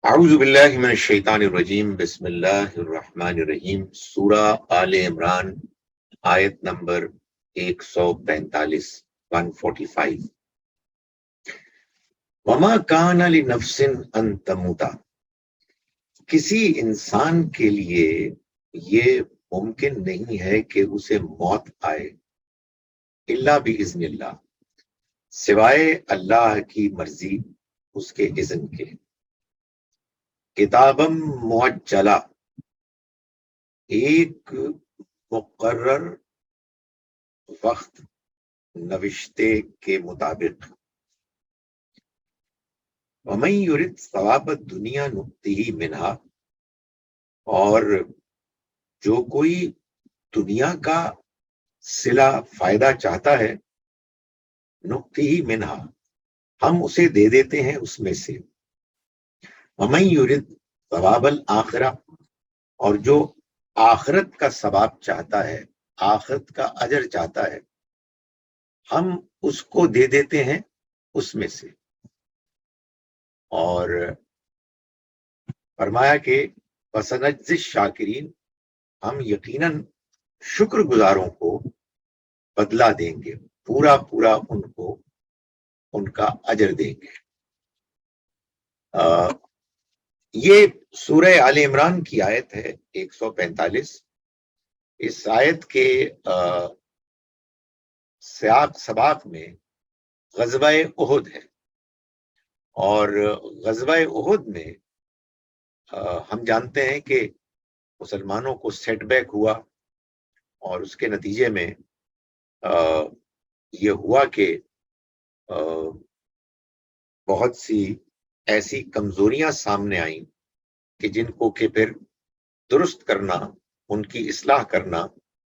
اعوذ باللہ من الشیطان الرجیم بسم اللہ الرحمن الرحیم سورہ آل عمران آیت نمبر 145 145 وما کان لنفس ان تموت، کسی انسان کے لیے یہ ممکن نہیں ہے کہ اسے موت آئے، الا باذن اللہ، سوائے اللہ کی مرضی، اس کے اذن کے، کتابم معجلہ، ایک مقرر وقت نوشتے کے مطابق، ومن یرد ثواب الدنیا نؤتہ منہا، اور جو کوئی دنیا کا صلہ فائدہ چاہتا ہے، نؤتہ منہا، ہم اسے دے دیتے ہیں اس میں سے، ومن یرد ثواب الآخرہ، اور جو آخرت کا ثواب چاہتا ہے، آخرت کا اجر چاہتا ہے، ہم اس کو دے دیتے ہیں اس میں سے۔ اور فرمایا کہ وَسَنَجْزِي الشَّاکِرِین، ہم یقیناً شکر گزاروں کو بدلہ دیں گے، پورا پورا ان کو ان کا اجر دیں گے۔ یہ سورہ آل عمران کی آیت ہے 145۔ اس آیت کے سیاق سباق میں غزوہ احد ہے، اور غزوہ احد میں ہم جانتے ہیں کہ مسلمانوں کو سیٹ بیک ہوا، اور اس کے نتیجے میں یہ ہوا کہ بہت سی ایسی کمزوریاں سامنے آئیں کہ جن کو کہ پھر درست کرنا، ان کی اصلاح کرنا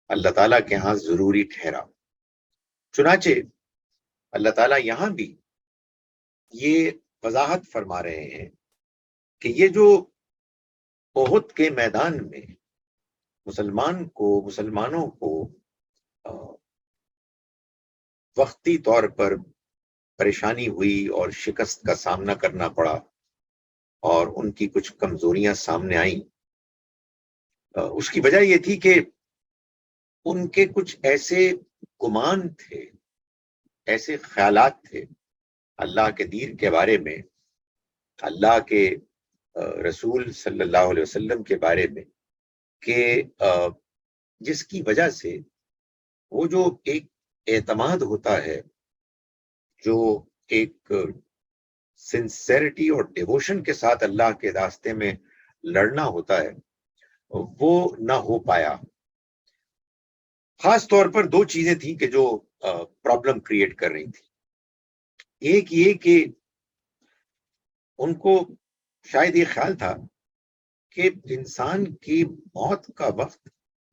اللہ تعالیٰ کے ہاں ضروری ٹھہرا۔ چنانچہ اللہ تعالیٰ یہاں بھی یہ وضاحت فرما رہے ہیں کہ یہ جو احد کے میدان میں مسلمانوں کو وقتی طور پر پریشانی ہوئی اور شکست کا سامنا کرنا پڑا، اور ان کی کچھ کمزوریاں سامنے آئیں، اس کی وجہ یہ تھی کہ ان کے کچھ ایسے گمان تھے، ایسے خیالات تھے اللہ کے دین کے بارے میں، اللہ کے رسول صلی اللہ علیہ وسلم کے بارے میں، کہ جس کی وجہ سے وہ جو ایک اعتماد ہوتا ہے، جو ایک سنسیریٹی اور ڈیووشن کے ساتھ اللہ کے راستے میں لڑنا ہوتا ہے، وہ نہ ہو پایا۔ خاص طور پر دو چیزیں تھیں کہ جو پرابلم کریٹ کر رہی تھی۔ ایک یہ کہ ان کو شاید یہ خیال تھا کہ انسان کی موت کا وقت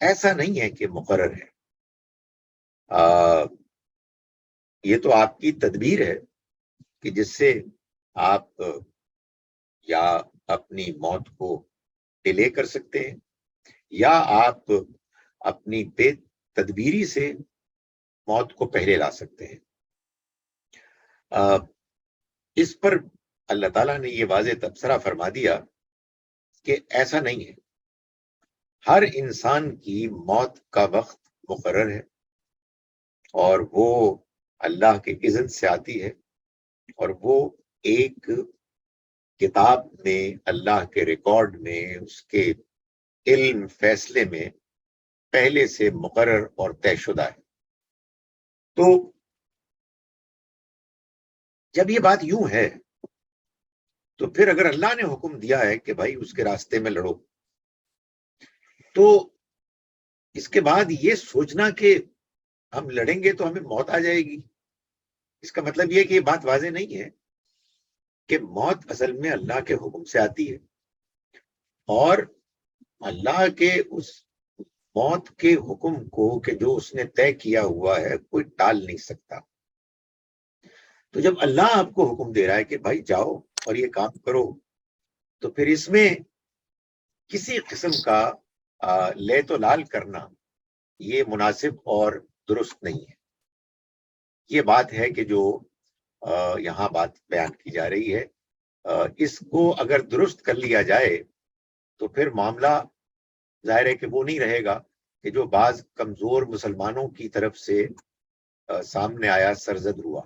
ایسا نہیں ہے کہ مقرر ہے، یہ تو آپ کی تدبیر ہے کہ جس سے آپ یا اپنی موت کو ڈیلے کر سکتے ہیں، یا آپ اپنی بے تدبیری سے موت کو پہلے لا سکتے ہیں۔ اس پر اللہ تعالیٰ نے یہ واضح تبصرہ فرما دیا کہ ایسا نہیں ہے، ہر انسان کی موت کا وقت مقرر ہے، اور وہ اللہ کے اذن سے آتی ہے، اور وہ ایک کتاب میں، اللہ کے ریکارڈ میں، اس کے علم فیصلے میں پہلے سے مقرر اور طے شدہ ہے۔ تو جب یہ بات یوں ہے تو پھر اگر اللہ نے حکم دیا ہے کہ بھائی اس کے راستے میں لڑو، تو اس کے بعد یہ سوچنا کہ ہم لڑیں گے تو ہمیں موت آ جائے گی، اس کا مطلب یہ کہ یہ بات واضح نہیں ہے کہ موت اصل میں اللہ کے حکم سے آتی ہے، اور اللہ کے اس موت کے حکم کو کہ جو اس نے طے کیا ہوا ہے کوئی ٹال نہیں سکتا۔ تو جب اللہ آپ کو حکم دے رہا ہے کہ بھائی جاؤ اور یہ کام کرو، تو پھر اس میں کسی قسم کا لے تو لال کرنا یہ مناسب اور درست نہیں ہے۔ یہ بات ہے کہ جو یہاں بات بیان کی جا رہی ہے اس کو اگر درست کر لیا جائے تو پھر معاملہ ظاہر ہے کہ وہ نہیں رہے گا کہ جو بعض کمزور مسلمانوں کی طرف سے سامنے آیا سرزد ہوا.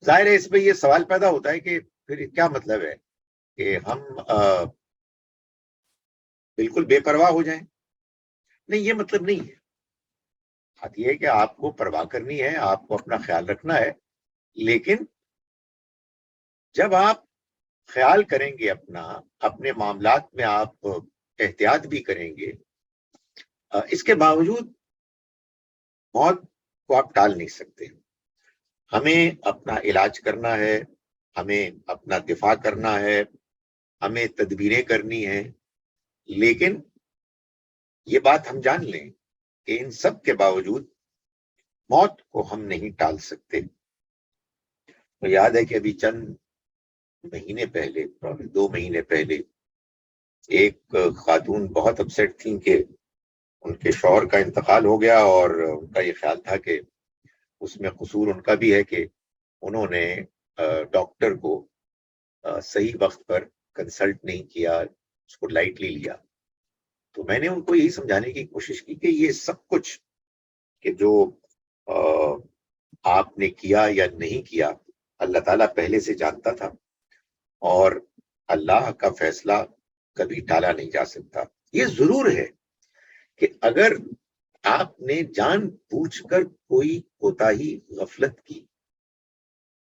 ظاہر ہے اس میں یہ سوال پیدا ہوتا ہے کہ پھر کیا مطلب ہے کہ ہم بالکل بے پرواہ ہو جائیں؟ نہیں، یہ مطلب نہیں ہے. بات یہ ہے کہ آپ کو پرواہ کرنی ہے، آپ کو اپنا خیال رکھنا ہے، لیکن جب آپ خیال کریں گے اپنے معاملات میں آپ احتیاط بھی کریں گے، اس کے باوجود موت کو آپ ٹال نہیں سکتے. ہمیں اپنا علاج کرنا ہے، ہمیں اپنا دفاع کرنا ہے، ہمیں تدبیریں کرنی ہیں، لیکن یہ بات ہم جان لیں کہ ان سب کے باوجود موت کو ہم نہیں ٹال سکتے. مجھے یاد ہے کہ ابھی چند مہینے پہلے، 2 مہینے پہلے، ایک خاتون بہت اپسیٹ تھیں کہ ان کے شوہر کا انتقال ہو گیا، اور ان کا یہ خیال تھا کہ اس میں قصور ان کا بھی ہے کہ انہوں نے ڈاکٹر کو صحیح وقت پر کنسلٹ نہیں کیا، اس کو لائٹلی لیا. تو میں نے ان کو یہی سمجھانے کی کوشش کی کہ یہ سب کچھ کہ جو آپ نے کیا یا نہیں کیا، اللہ تعالیٰ پہلے سے جانتا تھا، اور اللہ کا فیصلہ کبھی ٹالا نہیں جا سکتا. یہ ضرور ہے کہ اگر آپ نے جان بوجھ کر کوئی کوتاہی، غفلت کی،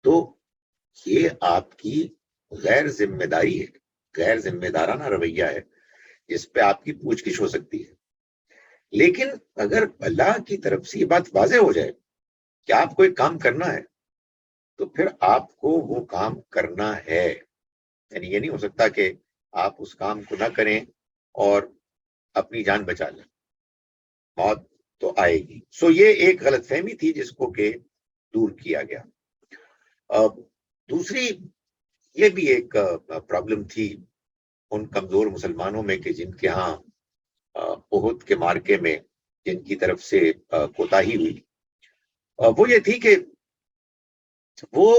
تو یہ آپ کی غیر ذمہ داری ہے، غیر ذمہ دارانہ رویہ ہے، جس پہ آپ کی پوچھ گچھ ہو سکتی ہے. لیکن اگر اللہ کی طرف سے یہ بات واضح ہو جائے کہ آپ کو ایک کام کرنا ہے، تو پھر آپ کو وہ کام کرنا ہے. یعنی یہ نہیں ہو سکتا کہ آپ اس کام کو نہ کریں اور اپنی جان بچا لیں. موت تو آئے گی. یہ ایک غلط فہمی تھی جس کو کہ دور کیا گیا. دوسری یہ بھی ایک پرابلم تھی ان کمزور مسلمانوں میں کہ جن کے ہاں احد کے مارکے میں جن کی طرف سے کوتاہی ہوئی، وہ یہ تھی کہ وہ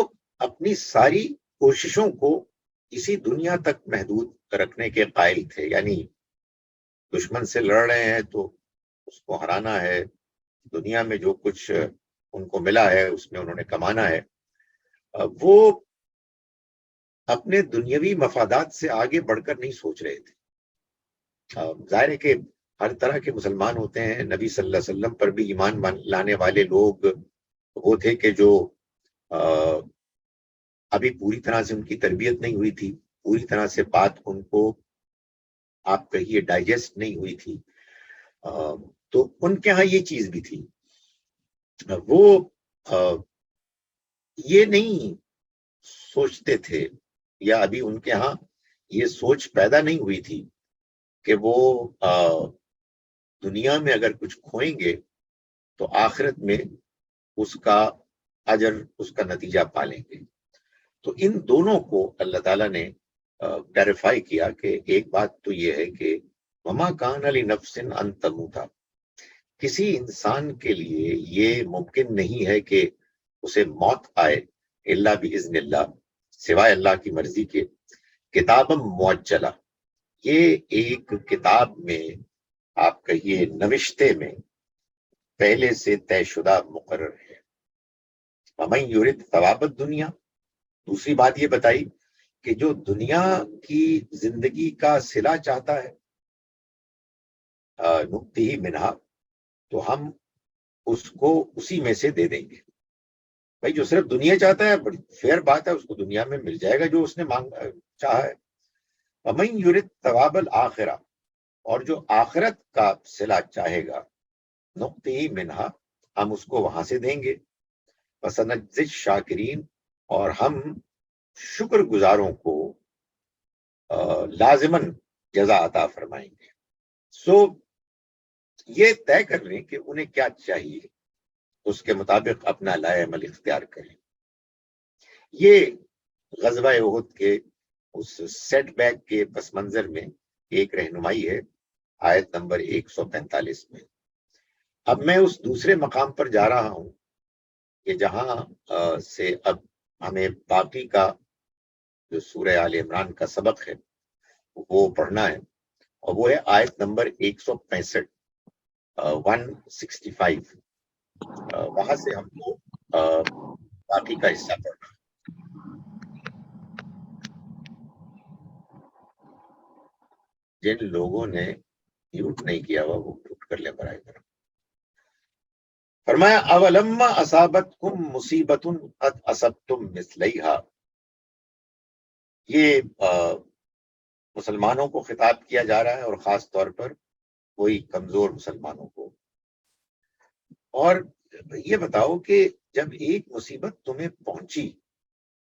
اپنی ساری کوششوں کو اسی دنیا تک محدود رکھنے کے قائل تھے. یعنی دشمن سے لڑ رہے ہیں تو اس کو ہرانا ہے، دنیا میں جو کچھ ان کو ملا ہے اس میں انہوں نے کمانا ہے. وہ اپنے دنیاوی مفادات سے آگے بڑھ کر نہیں سوچ رہے تھے. ظاہر ہے کہ ہر طرح کے مسلمان ہوتے ہیں. نبی صلی اللہ علیہ وسلم پر بھی ایمان لانے والے لوگ وہ تھے کہ جو ابھی پوری طرح سے ان کی تربیت نہیں ہوئی تھی، پوری طرح سے بات ان کو آپ کہیے ڈائجسٹ نہیں ہوئی تھی. تو ان کے ہاں یہ چیز بھی تھی. وہ یہ نہیں سوچتے تھے، یا ابھی ان کے ہاں یہ سوچ پیدا نہیں ہوئی تھی کہ وہ دنیا میں اگر کچھ کھوئیں گے تو آخرت میں اس کا اجر، اس کا نتیجہ پالیں گے. تو ان دونوں کو اللہ تعالیٰ نے کلیریفائی کیا کہ ایک بات تو یہ ہے کہ وما کان لنفس ان تموت، کسی انسان کے لیے یہ ممکن نہیں ہے کہ اسے موت آئے الا باذن اللہ، سوائے اللہ کی مرضی کے. کتابم معجلہ، یہ ایک کتاب میں آپ کہیے نوشتے میں پہلے سے طے شدہ مقرر ہے. ومن یرد ثواب الدنیا، دوسری بات یہ بتائی کہ جو دنیا کی زندگی کا صلہ چاہتا ہے، نقطی منہا، تو ہم اس کو اسی میں سے دے دیں گے. بھائی جو صرف دنیا چاہتا ہے، بڑی فیئر بات ہے، اس کو دنیا میں مل جائے گا جو اس نے چاہا ہے. ومن یرد ثواب الآخرہ، اور جو آخرت کا صلہ چاہے گا، نقطی منہا، ہم اس کو وہاں سے دیں گے. وسنجزی الشاکرین، اور ہم شکر گزاروں کو لازماً جزا عطا فرمائیں گے. یہ طے کر لیں کہ انہیں کیا چاہیے، اس کے مطابق اپنا لائے عمل اختیار کریں. یہ غزوہ احد کے اس سیٹ بیک کے پس منظر میں ایک رہنمائی ہے آیت نمبر 145 میں. اب میں اس دوسرے مقام پر جا رہا ہوں کہ جہاں سے اب ہمیں باقی کا جو سورہ آل عمران کا سبق ہے وہ پڑھنا ہے، اور وہ ہے آیت نمبر 165، 165۔ وہاں سے ہم کو باقی کا حصہ پڑھنا ہے۔ جن لوگوں نے میوٹ نہیں کیا ہوا وہ میوٹ کر لیں برائے کرم۔ فرمایا اولما اصابتکم مصیبت قد اصبتم مثلیہا، یہ مسلمانوں کو خطاب کیا جا رہا ہے، اور خاص طور پر وہی کمزور مسلمانوں کو۔ اور یہ بتاؤ کہ جب ایک مصیبت تمہیں پہنچی،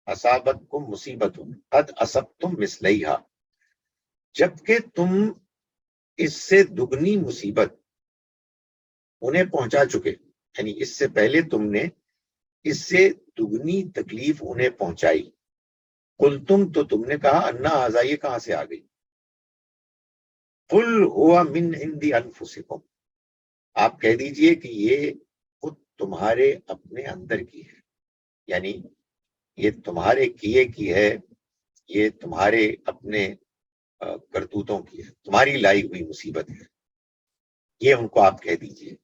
اصابتکم مصیبت قد اصبتم مثلیہا، جبکہ تم اس سے دگنی مصیبت انہیں پہنچا چکے، یعنی اس سے پہلے تم نے اس سے دگنی تکلیف انہیں پہنچائی، قلتم تو تم نے کہا انا ھذا، یہ کہاں سے آ گئی، قل ہوا من عند انفسکم، آپ کہہ دیجئے کہ یہ خود تمہارے اپنے اندر کی ہے، یعنی یہ تمہارے کیے کی ہے، یہ تمہارے اپنے کرتوتوں کی ہے، تمہاری لائی ہوئی مصیبت ہے، یہ ان کو آپ کہہ دیجئے۔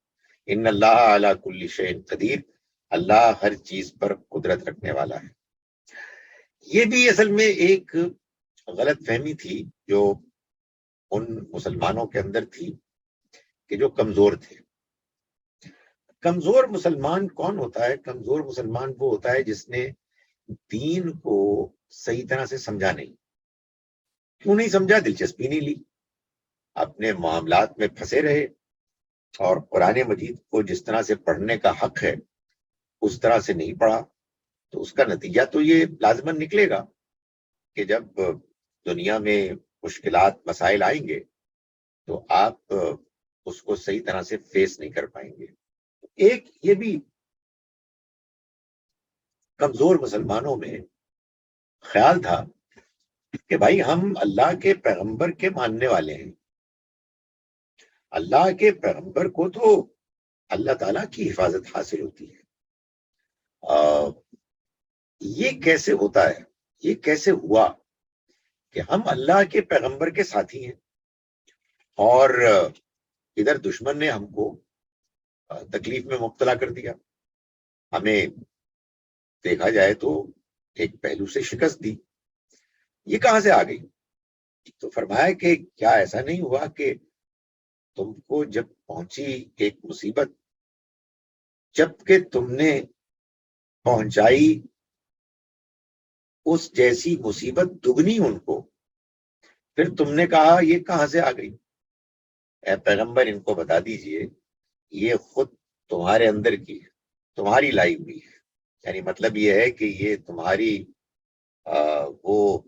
ان اللہ علی کل شیء قدیر، اللہ ہر چیز پر قدرت رکھنے والا ہے۔ یہ بھی اصل میں ایک غلط فہمی تھی جو ان مسلمانوں کے اندر تھی کہ جو کمزور تھے۔ کمزور مسلمان کون ہوتا ہے؟ کمزور مسلمان وہ ہوتا ہے جس نے دین کو صحیح طرح سے سمجھا نہیں۔ کیوں نہیں سمجھا؟ دلچسپی نہیں لی، اپنے معاملات میں پھنسے رہے، اور قرآن مجید کو جس طرح سے پڑھنے کا حق ہے اس طرح سے نہیں پڑھا، تو اس کا نتیجہ تو یہ لازماً نکلے گا کہ جب دنیا میں مشکلات مسائل آئیں گے تو آپ اس کو صحیح طرح سے فیس نہیں کر پائیں گے۔ ایک یہ بھی کمزور مسلمانوں میں خیال تھا کہ بھائی ہم اللہ کے پیغمبر کے ماننے والے ہیں، اللہ کے پیغمبر کو تو اللہ تعالیٰ کی حفاظت حاصل ہوتی ہے، یہ کیسے ہوتا ہے، یہ کیسے ہوا کہ ہم اللہ کے پیغمبر کے ساتھی ہیں اور ادھر دشمن نے ہم کو تکلیف میں مبتلا کر دیا، ہمیں دیکھا جائے تو ایک پہلو سے شکست دی، یہ کہاں سے آ گئی؟ تو فرمایا کہ کیا ایسا نہیں ہوا کہ تم کو جب پہنچی ایک مصیبت، جبکہ تم نے پہنچائی اس جیسی مصیبت دگنی ان کو، پھر تم نے کہا یہ کہاں سے آ گئی؟ اے پیغمبر ان کو بتا دیجئے یہ خود تمہارے اندر کی ہے، تمہاری لائی ہوئی ہے، یعنی مطلب یہ ہے کہ یہ تمہاری وہ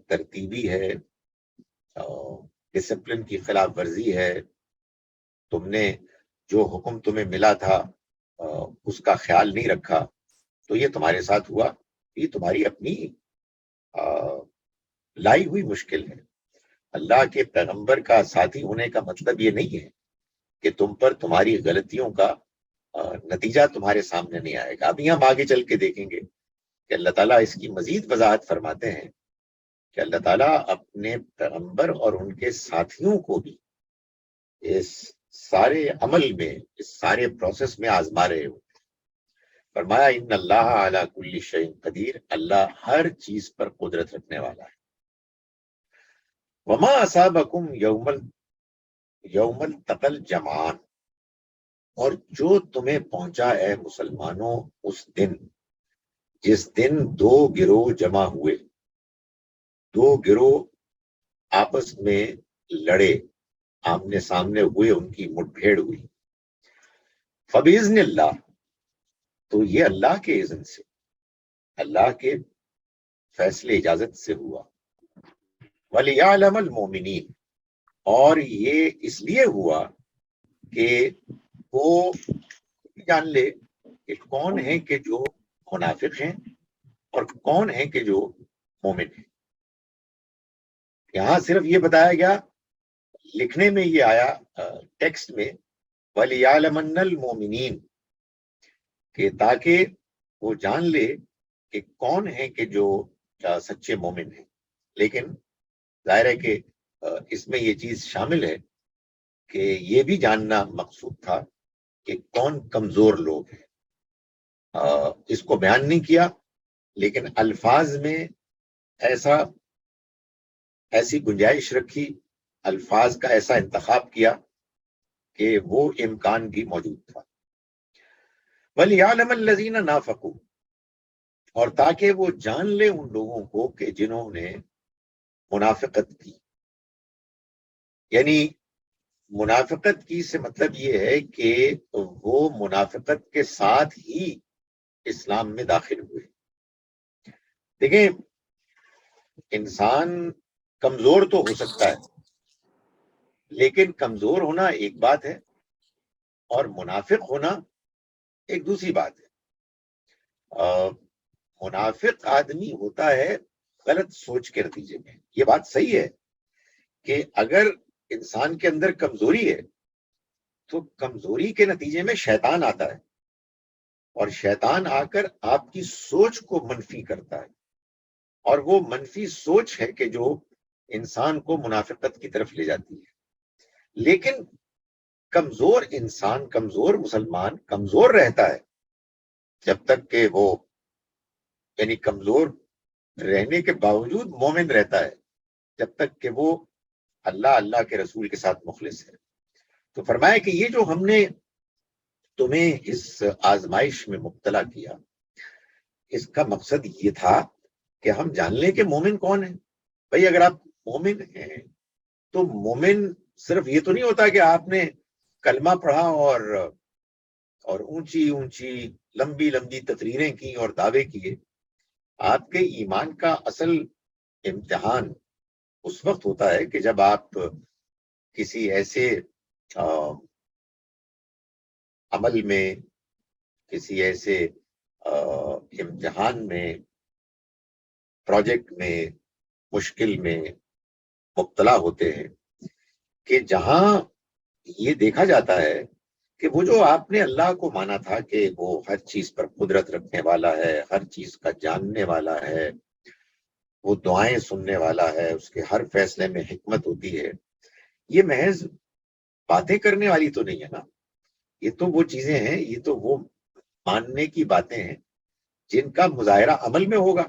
ترتیبی ہے، ڈسپلن کی خلاف ورزی ہے، تم نے جو حکم تمہیں ملا تھا اس کا خیال نہیں رکھا، تو یہ تمہارے ساتھ ہوا، یہ تمہاری اپنی لائی ہوئی مشکل ہے۔ اللہ کے پیغمبر کا ساتھی ہونے کا مطلب یہ نہیں ہے کہ تم پر تمہاری غلطیوں کا نتیجہ تمہارے سامنے نہیں آئے گا۔ ابھی ہم آگے چل کے دیکھیں گے کہ اللہ تعالیٰ اس کی مزید وضاحت فرماتے ہیں کہ اللہ تعالیٰ اپنے پیغمبر اور ان کے ساتھیوں کو بھی اس سارے عمل میں، اس سارے پروسیس میں آزما رہے ہو۔ فرمایا ان اللہ علی کل شیء قدیر، اللہ ہر چیز پر قدرت رکھنے والا ہے۔ وما اصابکم یوم التقى الجمعان، اور جو تمہیں پہنچا اے مسلمانوں اس دن جس دن دو گروہ جمع ہوئے، دو گروہ آپس میں لڑے، آمنے سامنے ہوئے، ان کی مٹ بھیڑ ہوئی، فبإذن اللہ، تو یہ اللہ کے اذن سے، اللہ کے فیصلے اجازت سے ہوا، وَلِيَعْلَمَ الْمُؤْمِنِينَ، اور یہ اس لیے ہوا کہ وہ جان لے کہ کون ہے کہ جو منافق ہیں اور کون ہے کہ جو مومن ہیں۔ یہاں صرف یہ بتایا گیا، لکھنے میں یہ آیا ٹیکسٹ میں وَلِيَعْلَمَنَّ الْمُؤْمِنِينَ، کہ تاکہ وہ جان لے کہ کون ہے کہ جو سچے مومن ہیں، لیکن ظاہر ہے کہ اس میں یہ چیز شامل ہے کہ یہ بھی جاننا مقصود تھا کہ کون کمزور لوگ ہیں۔ اس کو بیان نہیں کیا، لیکن الفاظ میں ایسی گنجائش رکھی، الفاظ کا ایسا انتخاب کیا کہ وہ امکان بھی موجود تھا۔ وَلْيَعْلَمَ الَّذِينَ نَافَقُوا، اور تاکہ وہ جان لے ان لوگوں کو کہ جنہوں نے منافقت کی۔ یعنی منافقت کی سے مطلب یہ ہے کہ وہ منافقت کے ساتھ ہی اسلام میں داخل ہوئے۔ دیکھیں، انسان کمزور تو ہو سکتا ہے، لیکن کمزور ہونا ایک بات ہے اور منافق ہونا ایک دوسری بات ہے۔ منافق آدمی ہوتا ہے غلط سوچ کے نتیجے میں۔ یہ بات صحیح ہے کہ اگر انسان کے اندر کمزوری ہے تو کمزوری کے نتیجے میں شیطان آتا ہے، اور شیطان آ کر آپ کی سوچ کو منفی کرتا ہے، اور وہ منفی سوچ ہے کہ جو انسان کو منافقت کی طرف لے جاتی ہے۔ لیکن کمزور انسان، کمزور مسلمان کمزور رہتا ہے جب تک کہ وہ، یعنی کمزور رہنے کے باوجود مومن رہتا ہے جب تک کہ وہ اللہ کے رسول کے ساتھ مخلص ہے۔ تو فرمایا کہ یہ جو ہم نے تمہیں اس آزمائش میں مبتلا کیا، اس کا مقصد یہ تھا کہ ہم جان لیں کہ مومن کون ہے۔ بھئی اگر آپ مومن ہیں تو مومن صرف یہ تو نہیں ہوتا کہ آپ نے کلمہ پڑھا اور اونچی اونچی لمبی لمبی تقریریں کی اور دعوے کیے۔ آپ کے ایمان کا اصل امتحان اس وقت ہوتا ہے کہ جب آپ کسی ایسے عمل میں، کسی ایسے امتحان میں، پروجیکٹ میں، مشکل میں مبتلا ہوتے ہیں کہ جہاں یہ دیکھا جاتا ہے کہ وہ جو آپ نے اللہ کو مانا تھا کہ وہ ہر چیز پر قدرت رکھنے والا ہے، ہر چیز کا جاننے والا ہے، وہ دعائیں سننے والا ہے، اس کے ہر فیصلے میں حکمت ہوتی ہے، یہ محض باتیں کرنے والی تو نہیں ہے نا۔ یہ تو وہ چیزیں ہیں، یہ تو وہ ماننے کی باتیں ہیں جن کا مظاہرہ عمل میں ہوگا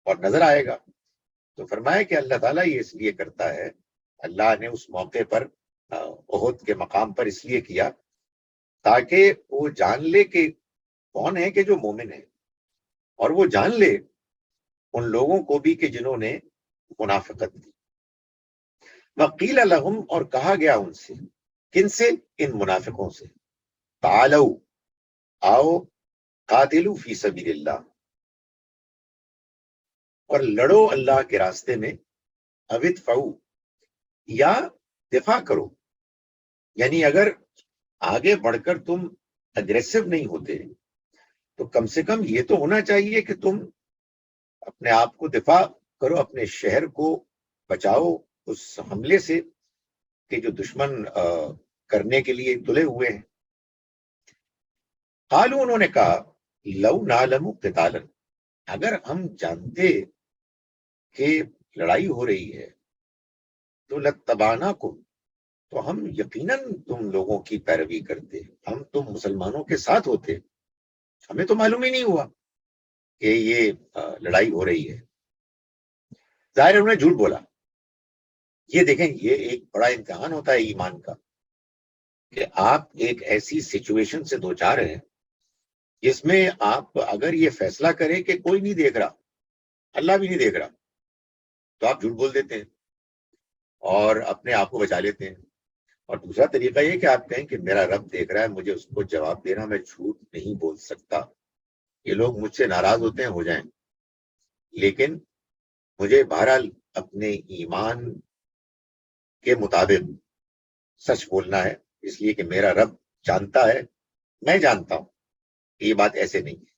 اور نظر آئے گا۔ تو فرمایا کہ اللہ تعالیٰ یہ اس لیے کرتا ہے، اللہ نے اس موقع پر احد کے مقام پر اس لیے کیا تاکہ وہ جان لے کہ کون ہے کہ جو مومن ہے، اور وہ جان لے ان لوگوں کو بھی کہ جنہوں نے منافقت کی۔ وقیل لہم، اور کہا گیا ان سے، کن سے؟ ان منافقوں سے، تعالو، آؤ، قاتلو فی سبیل اللہ، اور لڑو اللہ کے راستے میں، او ادفعوا، یا دفاع کرو۔ یعنی اگر آگے بڑھ کر تم اگریسو نہیں ہوتے تو کم سے کم یہ تو ہونا چاہیے کہ تم اپنے آپ کو دفاع کرو، اپنے شہر کو بچاؤ اس حملے سے کہ جو دشمن کرنے کے لیے تلے ہوئے ہیں۔ قالوا، انہوں نے کہا، لو نعلم قتالا، اگر ہم جانتے کہ لڑائی ہو رہی ہے تو لاتبعناکم، تو ہم یقیناً تم لوگوں کی پیروی کرتے، ہم تم مسلمانوں کے ساتھ ہوتے، ہمیں تو معلوم ہی نہیں ہوا کہ یہ لڑائی ہو رہی ہے۔ ظاہر انہوں نے جھوٹ بولا۔ یہ دیکھیں، یہ ایک بڑا امتحان ہوتا ہے ایمان کا کہ آپ ایک ایسی سچویشن سے دوچار ہیں جس میں آپ اگر یہ فیصلہ کریں کہ کوئی نہیں دیکھ رہا، اللہ بھی نہیں دیکھ رہا، تو آپ جھوٹ بول دیتے ہیں اور اپنے آپ کو بچا لیتے ہیں۔ اور دوسرا طریقہ یہ کہ آپ کہیں کہ میرا رب دیکھ رہا ہے، مجھے اس کو جواب دینا، میں جھوٹ نہیں بول سکتا، یہ لوگ مجھ سے ناراض ہوتے ہیں ہو جائیں، لیکن مجھے بہرحال اپنے ایمان کے مطابق سچ بولنا ہے، اس لیے کہ میرا رب جانتا ہے، میں جانتا ہوں کہ یہ بات ایسے نہیں ہے۔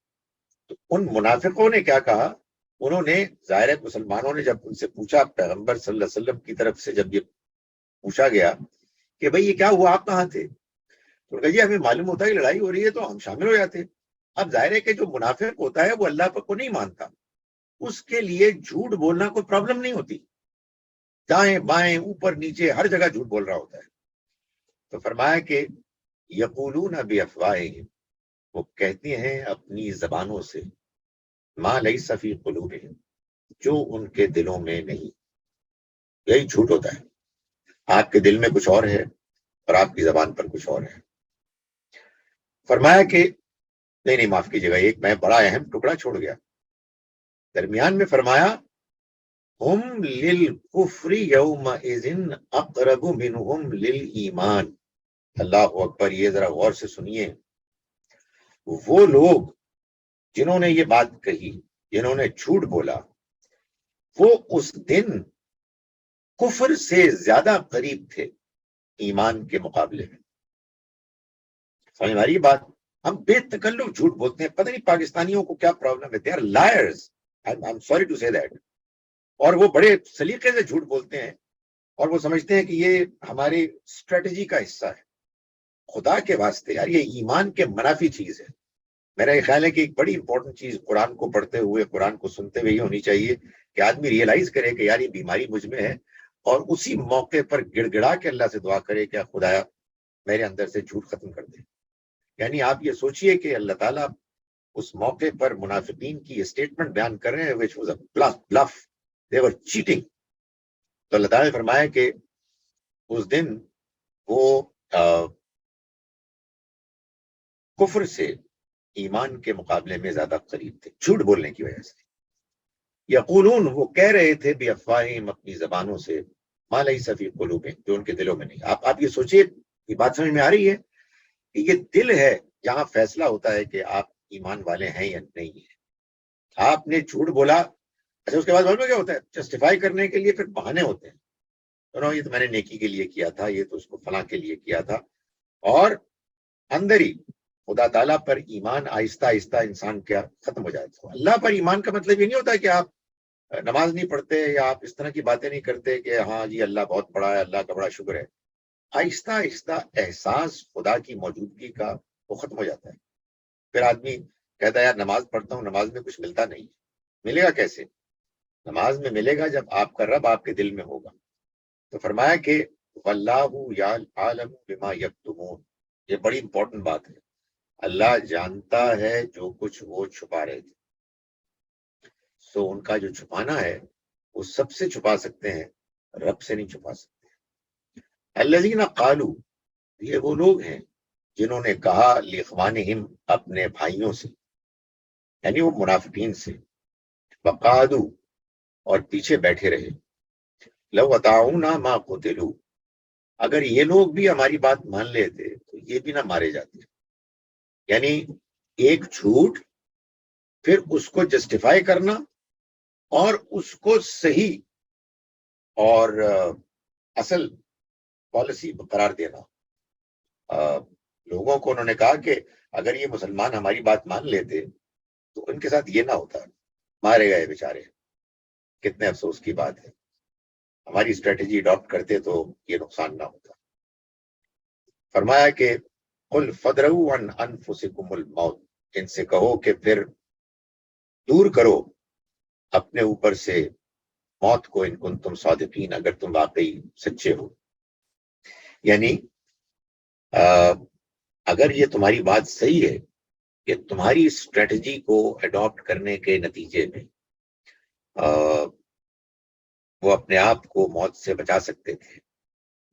تو ان منافقوں نے کیا کہا؟ انہوں نے، ظاہر مسلمانوں نے جب ان سے پوچھا، پیغمبر صلی اللہ علیہ وسلم کی طرف سے جب یہ پوچھا گیا کہ بھئی یہ کیا ہوا، آپ کہاں تھے؟ تو کہا جی ہمیں معلوم ہوتا ہے کہ لڑائی ہو رہی ہے تو ہم شامل ہو جاتے، اب ظاہر ہے کہ جو منافق ہوتا ہے وہ اللہ کو نہیں مانتا، اس کے لیے جھوٹ بولنا کوئی پرابلم نہیں ہوتی، دائیں بائیں اوپر نیچے ہر جگہ جھوٹ بول رہا ہوتا ہے. تو فرمایا کہ یقولون بافواہہم، وہ کہتے ہیں اپنی زبانوں سے، ما لیس فی قلوبہم، جو ان کے دلوں میں نہیں. یہی جھوٹ ہوتا ہے، آپ کے دل میں کچھ اور ہے اور آپ کی زبان پر کچھ اور ہے. فرمایا کہ نہیں معاف کیجیے گا، ایک میں بڑا اہم ٹکڑا چھوڑ گیا درمیان میں. فرمایا ہم للکفر یومئذ اقرب منہم للایمان. اللہ اکبر، یہ ذرا غور سے سنیے. وہ لوگ جنہوں نے یہ بات کہی، جنہوں نے جھوٹ بولا، وہ اس دن کفر سے زیادہ قریب تھے ایمان کے مقابلے میں. سمجھ میں آ رہی ہے بات؟ ہم بے تکلف جھوٹ بولتے ہیں، پتہ نہیں پاکستانیوں کو کیا پرابلم ہے. They are lawyers, I am sorry to say that. اور وہ بڑے سلیقے سے جھوٹ بولتے ہیں اور وہ سمجھتے ہیں کہ یہ ہماری اسٹریٹجی کا حصہ ہے. خدا کے واسطے یار، یہ ایمان کے منافی چیز ہے. میرا یہ خیال ہے کہ ایک بڑی امپورٹنٹ چیز قرآن کو پڑھتے ہوئے، قرآن کو سنتے ہوئے یہ ہونی چاہیے کہ آدمی ریئلائز کرے کہ یار یہ بیماری مجھ میں ہے، اور اسی موقع پر گڑ گڑا کے اللہ سے دعا کرے کہ خدایا میرے اندر سے جھوٹ ختم کر دے. یعنی آپ یہ سوچئے کہ اللہ تعالیٰ اس موقع پر منافقین کی اسٹیٹمنٹ بیان کر رہے ہیں which was a bluff. They were cheating. تو اللہ تعالیٰ نے فرمایا کہ اس دن وہ کفر سے ایمان کے مقابلے میں زیادہ قریب تھے جھوٹ بولنے کی وجہ سے. یقولون، وہ کہہ رہے تھے بافواہہم، اپنی زبانوں سے، ما لیس فی قلوبہم، جو ان کے دلوں میں نہیں. آپ یہ سوچئے، یہ بات سمجھ میں آ رہی ہے کہ یہ دل ہے جہاں فیصلہ ہوتا ہے کہ آپ ایمان والے ہیں یا نہیں ہیں. آپ نے جھوٹ بولا، اچھا اس کے بعد معلوم کیا ہوتا ہے؟ جسٹیفائی کرنے کے لیے پھر بہانے ہوتے ہیں. یہ تو میں نے نیکی کے لیے کیا تھا، یہ تو اس کو فلاں کے لیے کیا تھا. اور اندر ہی خدا تعالیٰ پر ایمان آہستہ آہستہ انسان کیا ختم ہو جاتا ہے. اللہ پر ایمان کا مطلب یہ نہیں ہوتا کہ آپ نماز نہیں پڑھتے یا آپ اس طرح کی باتیں نہیں کرتے کہ ہاں جی اللہ بہت بڑا ہے، اللہ کا بڑا شکر ہے. آہستہ آہستہ احساس خدا کی موجودگی کا وہ ختم ہو جاتا ہے. پھر آدمی کہتا ہے یار نماز پڑھتا ہوں، نماز میں کچھ ملتا نہیں. ملے گا کیسے؟ نماز میں ملے گا جب آپ کا رب آپ کے دل میں ہوگا. تو فرمایا کہ واللہ عالم بما یکتمون، یہ بڑی امپورٹنٹ بات ہے. اللہ جانتا ہے جو کچھ وہ چھپا رہے تھے. سو ان کا جو چھپانا ہے وہ سب سے چھپا سکتے ہیں، رب سے نہیں چھپا سکتے. الذین قالوا، یہ وہ لوگ ہیں جنہوں نے کہا لاخوانہم، اپنے بھائیوں سے، یعنی وہ منافقین سے، وقعدوا، اور پیچھے بیٹھے رہے، لو اطاعونا ما قتلوا، اگر یہ لوگ بھی ہماری بات مان لیتے تو یہ بھی نہ مارے جاتے. یعنی ایک جھوٹ، پھر اس کو جسٹیفائی کرنا اور اس کو صحیح اور اصل پالیسی قرار دینا. لوگوں کو انہوں نے کہا کہ اگر یہ مسلمان ہماری بات مان لیتے تو ان کے ساتھ یہ نہ ہوتا، مارے گئے بیچارے. کتنے افسوس کی بات ہے، ہماری اسٹریٹجی اڈاپٹ کرتے تو یہ نقصان نہ ہوتا. فرمایا کہ قل فدروا عن انفسکم الموت، ان سے کہو کہ پھر دور کرو اپنے اوپر سے موت کو، ان کنتم صادقین، اگر تم واقعی سچے ہو. یعنی اگر یہ تمہاری بات صحیح ہے کہ تمہاری اسٹریٹجی کو اڈاپٹ کرنے کے نتیجے میں وہ اپنے آپ کو موت سے بچا سکتے تھے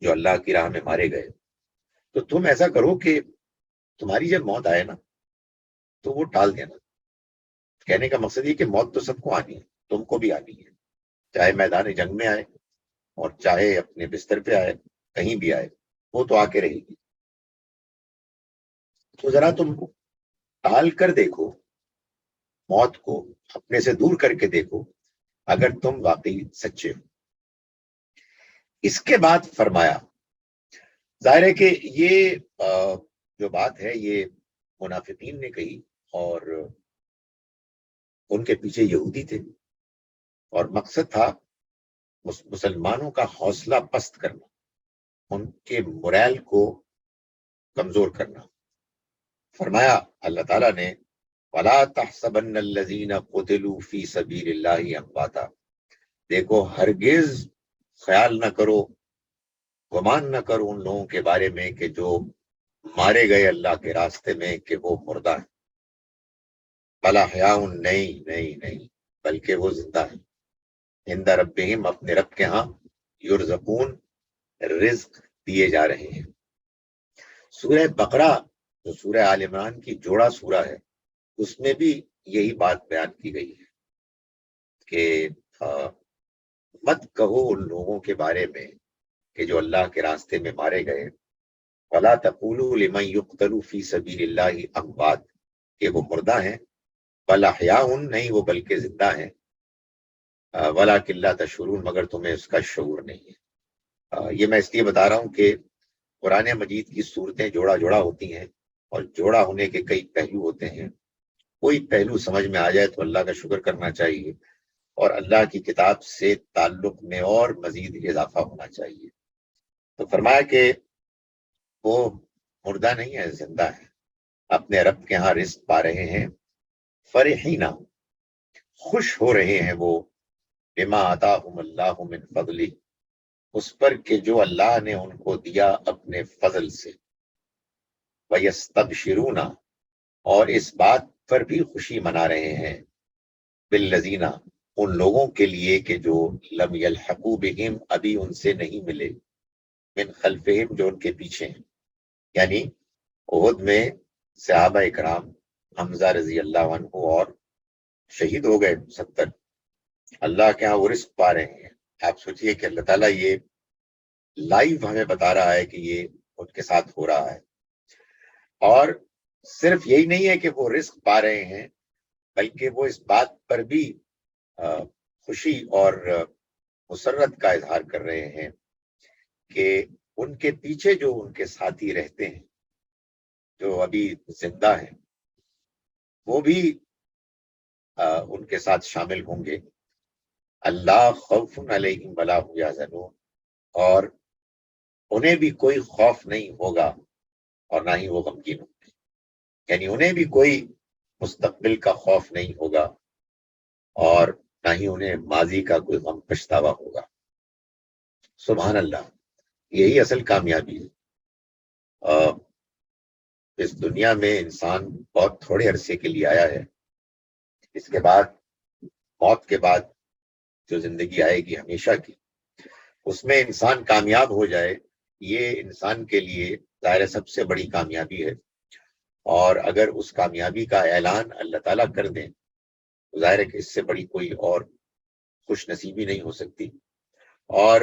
جو اللہ کی راہ میں مارے گئے، تو تم ایسا کرو کہ تمہاری جب موت آئے نا تو وہ ٹال دینا. کہنے کا مقصد یہ کہ موت تو سب کو آنی ہے، تم کو بھی آنی ہے، چاہے میدان جنگ میں آئے اور چاہے اپنے بستر پہ آئے، کہیں بھی آئے، وہ تو آ کے رہے گی. تو ذرا تم ٹال کر دیکھو، موت کو اپنے سے دور کر کے دیکھو اگر تم واقعی سچے ہو. اس کے بعد فرمایا، ظاہر ہے کہ یہ جو بات ہے یہ منافقین نے کہی اور ان کے پیچھے یہودی تھے، اور مقصد تھا مسلمانوں کا حوصلہ پست کرنا، ان کے موریل کو کمزور کرنا. فرمایا اللہ تعالیٰ نے وَلَا تَحْسَبَنَّ الَّذِينَ قُتِلُوا فِي سَبِيلِ اللَّهِ أَمْوَاتًا، دیکھو ہرگز خیال نہ کرو، گمان نہ کرو ان لوگوں کے بارے میں کہ جو مارے گئے اللہ کے راستے میں کہ وہ مردہ ہیں، بل احیاء، نہیں نہیں نہیں، بلکہ وہ زندہ ہیں، عند ربہم، اپنے رب کے ہاں، یرزقون، رزق دیے جا رہے ہیں۔ سورہ بقرہ جو سورہ آل عمران کی جوڑا سورہ ہے، اس میں بھی یہی بات بیان کی گئی ہے کہ مت کہو ان لوگوں کے بارے میں کہ جو اللہ کے راستے میں مارے گئے، وَلَا تَقُولُوا لِمَن يُقْتَلُ فِي سَبِيلِ اللَّهِ أَمْوَاتٌ، کہ وہ مردہ ہیں، بل احیاء، نہیں وہ بلکہ زندہ ہیں، وَلَٰكِن لَا تَشْعُرُونَ، مگر تمہیں اس کا شعور نہیں ہے۔ یہ میں اس لیے بتا رہا ہوں کہ قرآن مجید کی صورتیں جوڑا جوڑا ہوتی ہیں، اور جوڑا ہونے کے کئی پہلو ہوتے ہیں۔ کوئی پہلو سمجھ میں آ جائے تو اللہ کا شکر کرنا چاہیے، اور اللہ کی کتاب سے تعلق میں اور مزید اضافہ ہونا چاہیے۔ تو فرمایا کہ وہ مردہ نہیں ہے، زندہ ہے، اپنے رب کے ہاں رزق پا رہے ہیں، فرحینا، خوش ہو رہے ہیں وہ، بما آتاہم اللہ من فضلہ، اس پر کہ جو اللہ نے ان کو دیا اپنے فضل سے، وَيَسْتَبْشِرُونَ، اور اس بات پر بھی خوشی منا رہے ہیں، بالذین، ان لوگوں کے لیے کہ جو لم یلحقوا بہم، ابھی ان سے نہیں ملے، من خلفہم، جو ان کے پیچھے ہیں، یعنی احد میں صحابہ اکرام حمزہ رضی اللہ عنہ اور شہید ہو گئے 70، اللہ کے ہاں وہ رزق پا رہے ہیں۔ آپ سوچئے کہ اللہ تعالیٰ یہ لائیو ہمیں بتا رہا ہے کہ یہ ان کے ساتھ ہو رہا ہے، اور صرف یہی نہیں ہے کہ وہ رزق پا رہے ہیں، بلکہ وہ اس بات پر بھی خوشی اور مسرت کا اظہار کر رہے ہیں کہ ان کے پیچھے جو ان کے ساتھی رہتے ہیں، جو ابھی زندہ ہیں، وہ بھی ان کے ساتھ شامل ہوں گے۔ اللہ خوف علیہم ولا هم یحزنون، اور انہیں بھی کوئی خوف نہیں ہوگا اور نہ ہی وہ غمگین ہوں گے، یعنی انہیں بھی کوئی مستقبل کا خوف نہیں ہوگا اور نہ ہی انہیں ماضی کا کوئی غم پچھتاوا ہوگا۔ سبحان اللہ، یہی اصل کامیابی ہے۔ اس دنیا میں انسان بہت تھوڑے عرصے کے لیے آیا ہے، اس کے بعد، موت کے بعد جو زندگی آئے گی ہمیشہ کی، اس میں انسان کامیاب ہو جائے، یہ انسان کے لیے ظاہر سب سے بڑی کامیابی ہے، اور اگر اس کامیابی کا اعلان اللہ تعالیٰ کر دیں تو ظاہر ہے کہ اس سے بڑی کوئی اور خوش نصیبی نہیں ہو سکتی۔ اور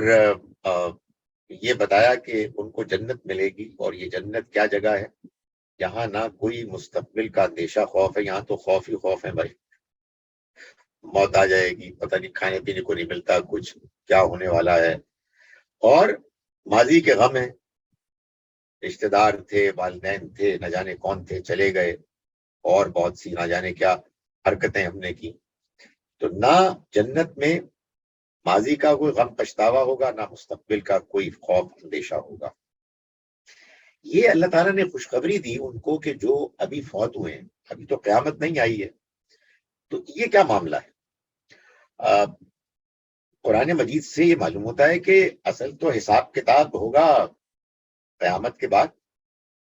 یہ بتایا کہ ان کو جنت ملے گی، اور یہ جنت کیا جگہ ہے؟ یہاں نہ کوئی مستقبل کا اندیشہ خوف ہے، یہاں تو خوف ہی خوف ہے بھائی، موت آ جائے گی، پتہ نہیں کھانے پینے کو نہیں ملتا، کچھ کیا ہونے والا ہے، اور ماضی کے غم ہیں، رشتہ دار تھے، والدین تھے، نہ جانے کون تھے، چلے گئے، اور بہت سی نہ جانے کیا حرکتیں ہم نے کی۔ تو نہ جنت میں ماضی کا کوئی غم پچھتاوا ہوگا، نہ مستقبل کا کوئی خوف اندیشہ ہوگا۔ یہ اللہ تعالیٰ نے خوشخبری دی ان کو کہ جو ابھی فوت ہوئے ہیں، ابھی تو قیامت نہیں آئی ہے، تو یہ کیا معاملہ ہے؟ قرآن مجید سے یہ معلوم ہوتا ہے کہ اصل تو حساب کتاب ہوگا قیامت کے بعد،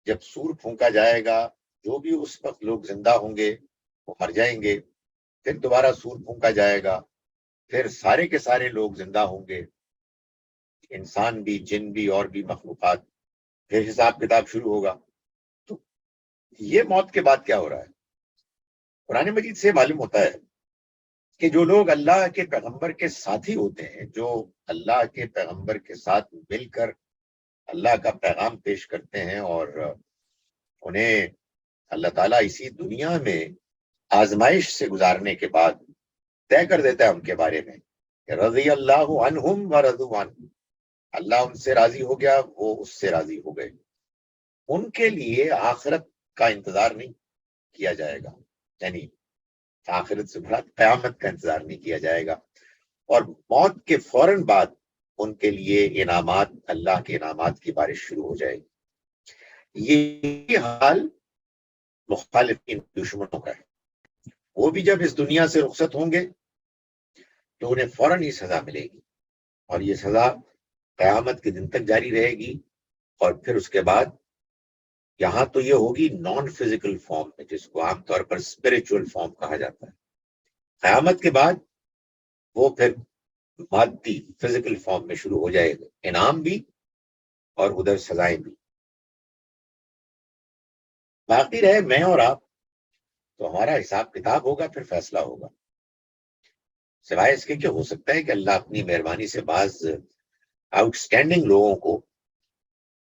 جب سور پھونکا جائے گا، جو بھی اس وقت لوگ زندہ ہوں گے وہ مر جائیں گے، پھر دوبارہ سور پھونکا جائے گا، پھر سارے کے سارے لوگ زندہ ہوں گے، انسان بھی، جن بھی، اور بھی مخلوقات، پھر حساب کتاب شروع ہوگا۔ تو یہ موت کے بعد کیا ہو رہا ہے؟ قرآن مجید سے معلوم ہوتا ہے کہ جو لوگ اللہ کے پیغمبر کے ساتھی ہوتے ہیں، جو اللہ کے پیغمبر کے ساتھ مل کر اللہ کا پیغام پیش کرتے ہیں، اور انہیں اللہ تعالیٰ اسی دنیا میں آزمائش سے گزارنے کے بعد طے کر دیتا ہے ان کے بارے میں کہ رضی اللہ عنہم ورضوا عنہ، اللہ ان سے راضی ہو گیا، وہ اس سے راضی ہو گئے۔ ان کے لیے آخرت کا انتظار نہیں کیا جائے گا، یعنی آخرت سے مراد قیامت کا انتظار نہیں کیا جائے گا، اور موت کے فوراً بعد ان کے لیے انعامات، اللہ کے انعامات کی بارش شروع ہو جائے گی۔ یہ حال مخالفین، دشمنوں کا ہے۔ وہ بھی جب اس دنیا سے رخصت ہوں گے تو انہیں فوراً ہی سزا ملے گی، اور یہ سزا قیامت کے دن تک جاری رہے گی. اور پھر اس کے بعد یہاں تو یہ ہوگی نان فزیکل فارم میں، جس کو عام طور پر اسپرچل فارم کہا جاتا ہے. قیامت کے بعد وہ پھر مادی فزیکل فارم میں شروع ہو جائے گا، انعام بھی اور ادھر سزائیں بھی. باقی رہے میں اور آپ، تو ہمارا حساب کتاب ہوگا، پھر فیصلہ ہوگا. سوائے اس کے کہ ہو سکتا ہے کہ اللہ اپنی مہربانی سے بعض آؤٹ اسٹینڈنگ لوگوں کو،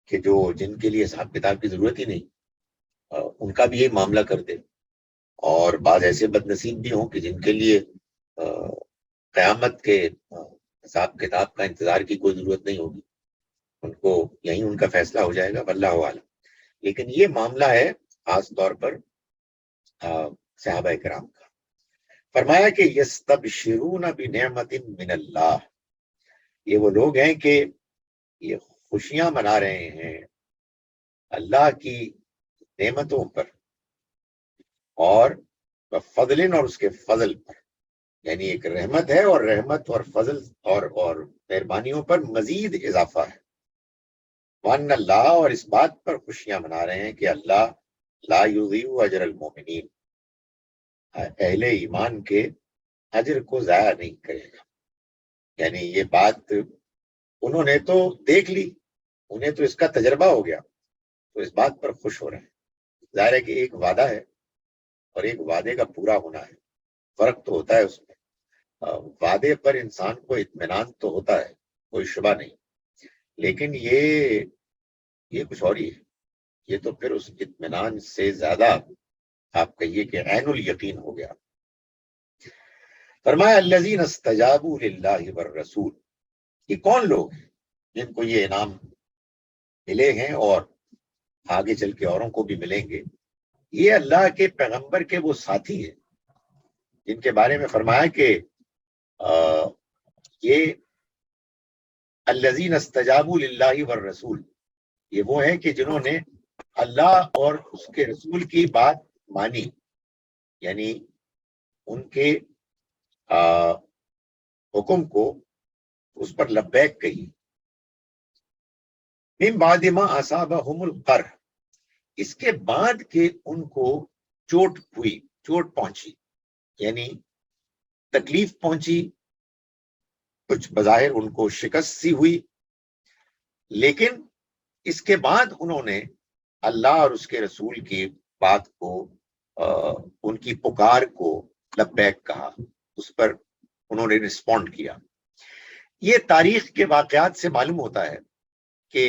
کہ جن کے لیے حساب کتاب کی ضرورت ہی نہیں، ان کا بھی یہ معاملہ کر دے. اور بعض ایسے بد نصیب بھی ہوں کہ جن کے لیے قیامت کے حساب کتاب کا انتظار کی کوئی ضرورت نہیں ہوگی، ان کو یہیں ان کا فیصلہ ہو جائے گا، واللہ عالم. لیکن یہ معاملہ ہے خاص طور پر صحابہ کرام کا. فرمایا کہ یستبشرون بنعمت من اللہ، یہ وہ لوگ ہیں کہ یہ خوشیاں منا رہے ہیں اللہ کی نعمتوں پر، اور فضل، اور اس کے فضل پر. یعنی ایک رحمت ہے، اور رحمت اور فضل اور مہربانیوں پر مزید اضافہ ہے. وان اللہ، اور اس بات پر خوشیاں منا رہے ہیں کہ اللہ لا یضیع اجر المؤمنین، اہل ایمان کے اجر کو ضائع نہیں کرے گا. یعنی یہ بات انہوں نے تو دیکھ لی، انہیں تو اس کا تجربہ ہو گیا، تو اس بات پر خوش ہو رہے ہیں. ظاہر ہے کہ ایک وعدہ ہے اور ایک وعدے کا پورا ہونا ہے، فرق تو ہوتا ہے اس میں. وعدے پر انسان کو اطمینان تو ہوتا ہے، کوئی شبہ نہیں، لیکن یہ کچھ اور ہی ہے. یہ تو پھر اس اطمینان سے زیادہ آپ کہیے کہ عین الیقین ہو گیا. فرمایا الذین استجابوا للہ والرسول، یہ کون لوگ ہیں جن کو یہ انعام ملے ہیں اور آگے چل کے اوروں کو بھی ملیں گے؟ یہ اللہ کے پیغمبر کے وہ ساتھی ہیں جن کے بارے میں فرمایا کہ یہ الذین استجابوا للہ والرسول، یہ وہ ہیں کہ جنہوں نے اللہ اور اس کے رسول کی بات مانی، یعنی ان کے حکم کو اس پر لبیک کہی. من بعد ما اصابہم القرح، اس کے بعد کہ ان کو چوٹ ہوئی، چوٹ پہنچی، یعنی تکلیف پہنچی، کچھ بظاہر ان کو شکست سی ہوئی، لیکن اس کے بعد انہوں نے اللہ اور اس کے رسول کی بات کو، ان کی پکار کو لبیک کہا، اس پر انہوں نے رسپونڈ کیا. یہ تاریخ کے واقعات سے معلوم ہوتا ہے کہ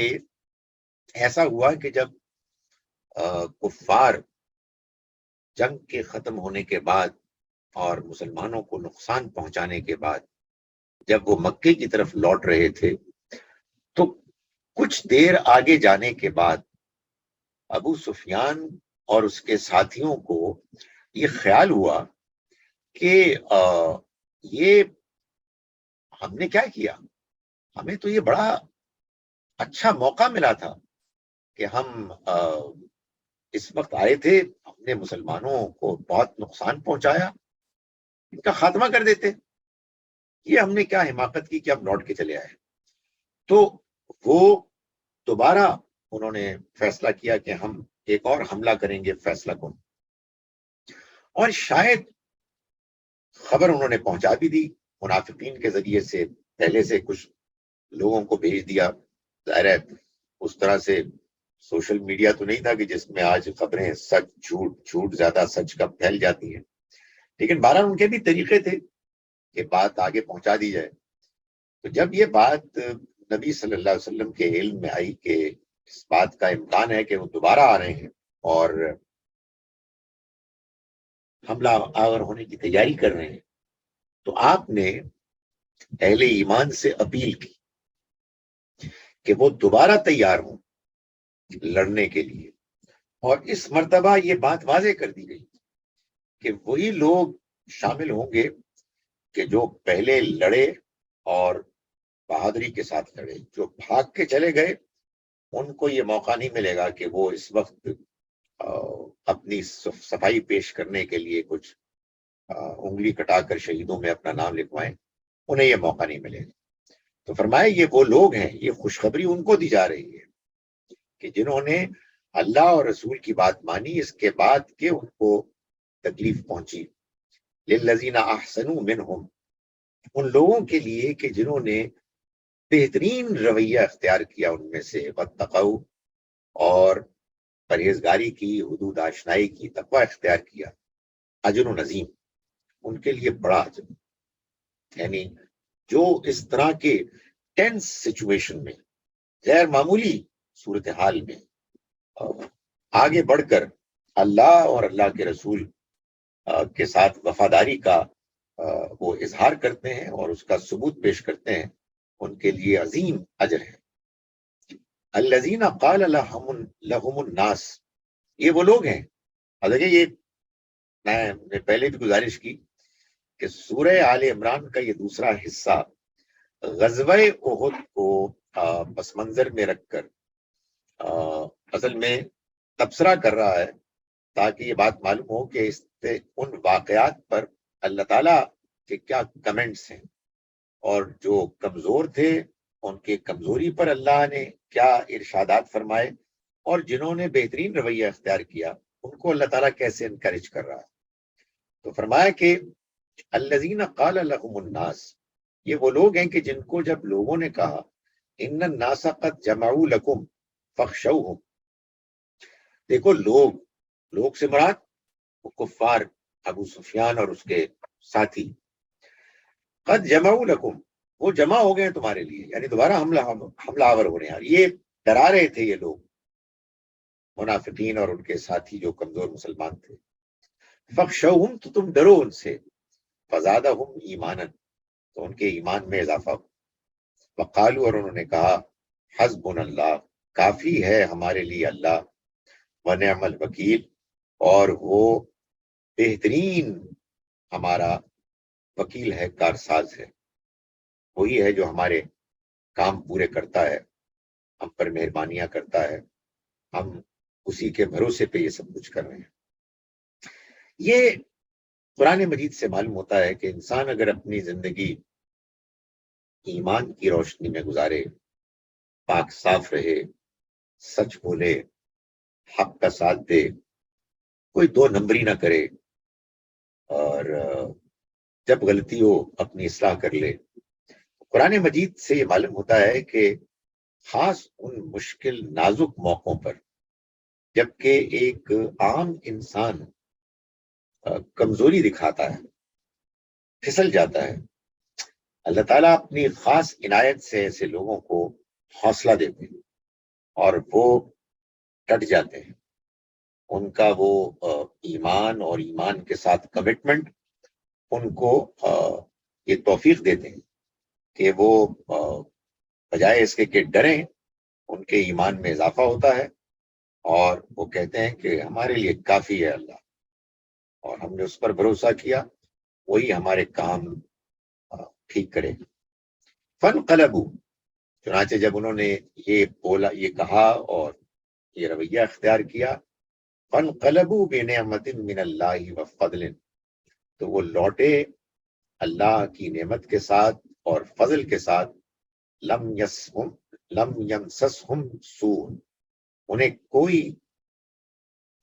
ایسا ہوا کہ جب کفار جنگ کے ختم ہونے کے بعد اور مسلمانوں کو نقصان پہنچانے کے بعد جب وہ مکے کی طرف لوٹ رہے تھے، تو کچھ دیر آگے جانے کے بعد ابو سفیان اور اس کے ساتھیوں کو یہ خیال ہوا کہ یہ ہم نے کیا کیا، ہمیں تو یہ بڑا اچھا موقع ملا تھا کہ ہم اس وقت آئے تھے، ہم نے مسلمانوں کو بہت نقصان پہنچایا، ان کا خاتمہ کر دیتے. یہ ہم نے کیا حماقت کی کہ اب لوٹ کے چلے آئے. تو وہ دوبارہ انہوں نے فیصلہ کیا کہ ہم ایک اور حملہ کریں گے فیصلہ کو، اور شاید خبر انہوں نے پہنچا بھی دی منافقین کے ذریعے سے، پہلے سے کچھ لوگوں کو بھیج دیا. ظاہر ہے اس طرح سے سوشل میڈیا تو نہیں تھا کہ جس میں آج خبریں سچ جھوٹ زیادہ سچ کا پھیل جاتی ہیں، لیکن بہرحال ان کے بھی طریقے تھے کہ بات آگے پہنچا دی جائے. تو جب یہ بات نبی صلی اللہ علیہ وسلم کے علم میں آئی کہ اس بات کا امکان ہے کہ وہ دوبارہ آ رہے ہیں اور حملہ آور ہونے کی تیاری کر رہے ہیں، تو آپ نے اہل ایمان سے اپیل کی کہ وہ دوبارہ تیار ہوں لڑنے کے لیے. اور اس مرتبہ یہ بات واضح کر دی گئی کہ وہی لوگ شامل ہوں گے کہ جو پہلے لڑے اور بہادری کے ساتھ لڑے. جو بھاگ کے چلے گئے ان کو یہ موقع نہیں ملے گا کہ وہ اس وقت اپنی صفائی پیش کرنے کے لیے کچھ انگلی کٹا کر شہیدوں میں اپنا نام لکھوائیں، انہیں یہ موقع نہیں ملے گا۔ تو فرمایا یہ وہ لوگ ہیں، یہ خوشخبری ان کو دی جا رہی ہے کہ جنہوں نے اللہ اور رسول کی بات مانی اس کے بعد کہ ان کو تکلیف پہنچی۔ للذین احسنوا منہم، ان لوگوں کے لیے کہ جنہوں نے بہترین رویہ اختیار کیا ان میں سے، واتقوا، اور پرہیزگاری کی، حدود آشنائی کی، تقوی اختیار کیا، اجر عظیم، ان کے لیے بڑا اجر۔ یعنی جو اس طرح کے ٹینس سچویشن میں، غیر معمولی صورتحال میں آگے بڑھ کر اللہ اور اللہ کے رسول کے ساتھ وفاداری کا وہ اظہار کرتے ہیں اور اس کا ثبوت پیش کرتے ہیں، ان کے لیے عظیم اجر ہے۔ الذین قال لهم الناس، یہ وہ لوگ ہیں، اور دیکھیں یہ میں نے پہلے بھی گزارش کی کہ سورہ آل عمران کا یہ دوسرا حصہ غزوہ احد کو پس منظر میں رکھ کر اصل میں تبصرہ کر رہا ہے، تاکہ یہ بات معلوم ہو کہ اس ان واقعات پر اللہ تعالیٰ کے کیا کمنٹس ہیں، اور جو کمزور تھے ان کے کمزوری پر اللہ نے کیا ارشادات فرمائے، اور جنہوں نے بہترین رویہ اختیار کیا ان کو اللہ تعالیٰ کیسے انکریج کر رہا ہے۔ تو فرمایا کہ الذین قال لهم الناس، یہ وہ لوگ ہیں کہ جن کو جب لوگوں نے کہا ان الناس قد جمعوا لکم فاخشوہم، دیکھو لوگ سے مراد وہ کفار، ابو سفیان اور اس کے ساتھی، قد جمعوا لکم، وہ جمع ہو گئے تمہارے لیے، یعنی دوبارہ حملہ آور ہو رہے ہیں، اور یہ ڈرا رہے تھے یہ لوگ منافقین اور ان کے ساتھی جو کمزور مسلمان تھے۔ فخشوہم، تو تم ڈرو ان سے، فزادہم ایمانا، تو ان کے ایمان میں اضافہ ہو۔ وقالوا، اور انہوں نے کہا، حسبنا اللہ، کافی ہے ہمارے لیے اللہ، ونعم الوکیل، اور وہ بہترین ہمارا وکیل ہے، کارساز ہے، وہی ہے جو ہمارے کام پورے کرتا ہے، ہم پر مہربانیاں کرتا ہے، ہم اسی کے بھروسے پہ یہ سب کچھ کر رہے ہیں۔ یہ قرآن مجید سے معلوم ہوتا ہے کہ انسان اگر اپنی زندگی ایمان کی روشنی میں گزارے، پاک صاف رہے، سچ بولے، حق کا ساتھ دے، کوئی دو نمبری نہ کرے، اور جب غلطی ہو اپنی اصلاح کر لے، قرآن مجید سے یہ معلوم ہوتا ہے کہ خاص ان مشکل نازک موقعوں پر جبکہ ایک عام انسان کمزوری دکھاتا ہے، پھسل جاتا ہے، اللہ تعالیٰ اپنی خاص عنایت سے ایسے لوگوں کو حوصلہ دیتے ہیں اور وہ ڈٹ جاتے ہیں، ان کا وہ ایمان اور ایمان کے ساتھ کمٹمنٹ ان کو یہ توفیق دیتے ہیں کہ وہ بجائے اس کے کہ ڈریں، ان کے ایمان میں اضافہ ہوتا ہے، اور وہ کہتے ہیں کہ ہمارے لیے کافی ہے اللہ، اور ہم نے اس پر بھروسہ کیا، وہی ہمارے کام ٹھیک کرے گا۔ فانقلبوا، چنانچہ جب انہوں نے یہ بولا، یہ کہا اور یہ رویہ اختیار کیا، فانقلبوا بنعمت من اللہ وفضل، تو وہ لوٹے اللہ کی نعمت کے ساتھ اور فضل کے ساتھ، لم یمسسہم سوء، انہیں کوئی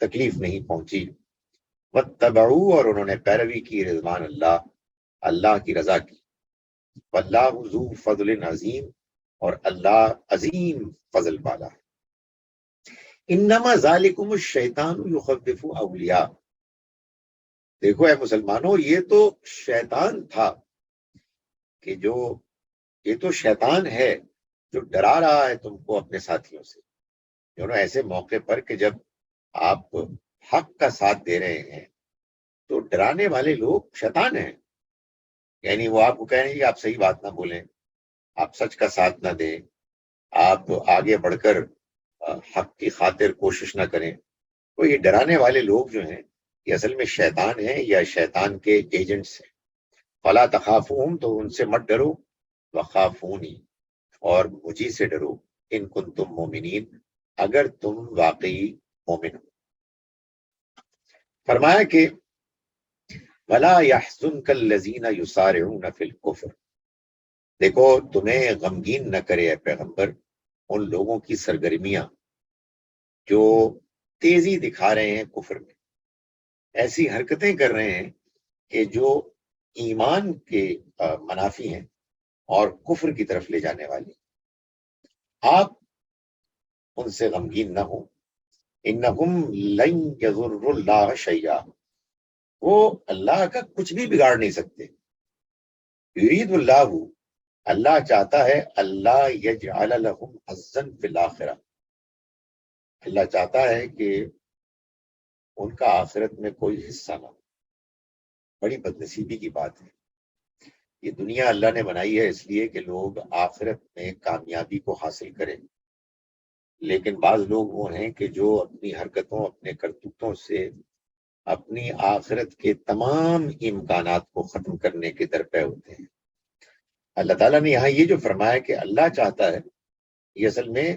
تکلیف نہیں پہنچی، واتبعوا، اور انہوں نے پیروی کی، رضوان اللہ، اللہ کی رضا کی، واللہ ذو فضل عظیم، اور اللہ عظیم فضل والا ہے۔ انما ذالکم الشیطان یخوف اولیاء، دیکھو اے مسلمانوں، یہ تو شیطان تھا کہ جو یہ تو شیطان ہے جو ڈرا رہا ہے تم کو اپنے ساتھیوں سے، ایسے موقع پر کہ جب آپ حق کا ساتھ دے رہے ہیں تو ڈرانے والے لوگ شیطان ہیں، یعنی وہ آپ کو کہہ رہے ہیں کہ آپ صحیح بات نہ بولیں، آپ سچ کا ساتھ نہ دیں، آپ آگے بڑھ کر حق کی خاطر کوشش نہ کریں، تو یہ ڈرانے والے لوگ جو ہیں یہ اصل میں شیطان ہیں یا شیطان کے ایجنٹس ہیں۔ فلا تخافوہم، تو ان سے مت ڈرو، وخافونی، اور مجھے سے ڈرو، ان کنتم مومنین، اگر تم واقعی مومن ہو۔ فرمایا کہ وَلَا يَحْزُنْكَ الَّذِينَ يُسَارِعُونَ فِي الْكُفْرِ، دیکھو تمہیں غمگین نہ کرے اے پیغمبر ان لوگوں کی سرگرمیاں جو تیزی دکھا رہے ہیں کفر میں، ایسی حرکتیں کر رہے ہیں کہ جو ایمان کے منافی ہیں اور کفر کی طرف لے جانے والی۔ آپ ان سے غمگین نہ ہوں، انہم لن یضروا اللہ شیئا، وہ اللہ کا کچھ بھی بگاڑ نہیں سکتے۔ یرید اللہ، اللہ چاہتا ہے، اللہ یجعل لہم حظا فی الآخرہ، اللہ چاہتا ہے کہ ان کا آخرت میں کوئی حصہ نہ ہو۔ بڑی بدنصیبی کی بات ہے، یہ دنیا اللہ نے بنائی ہے اس لیے کہ لوگ آخرت میں کامیابی کو حاصل کریں، لیکن بعض لوگ وہ ہیں کہ جو اپنی حرکتوں، اپنے کرتوتوں سے اپنی آخرت کے تمام امکانات کو ختم کرنے کے درپے ہوتے ہیں۔ اللہ تعالیٰ نے یہاں یہ جو فرمایا کہ اللہ چاہتا ہے، یہ اصل میں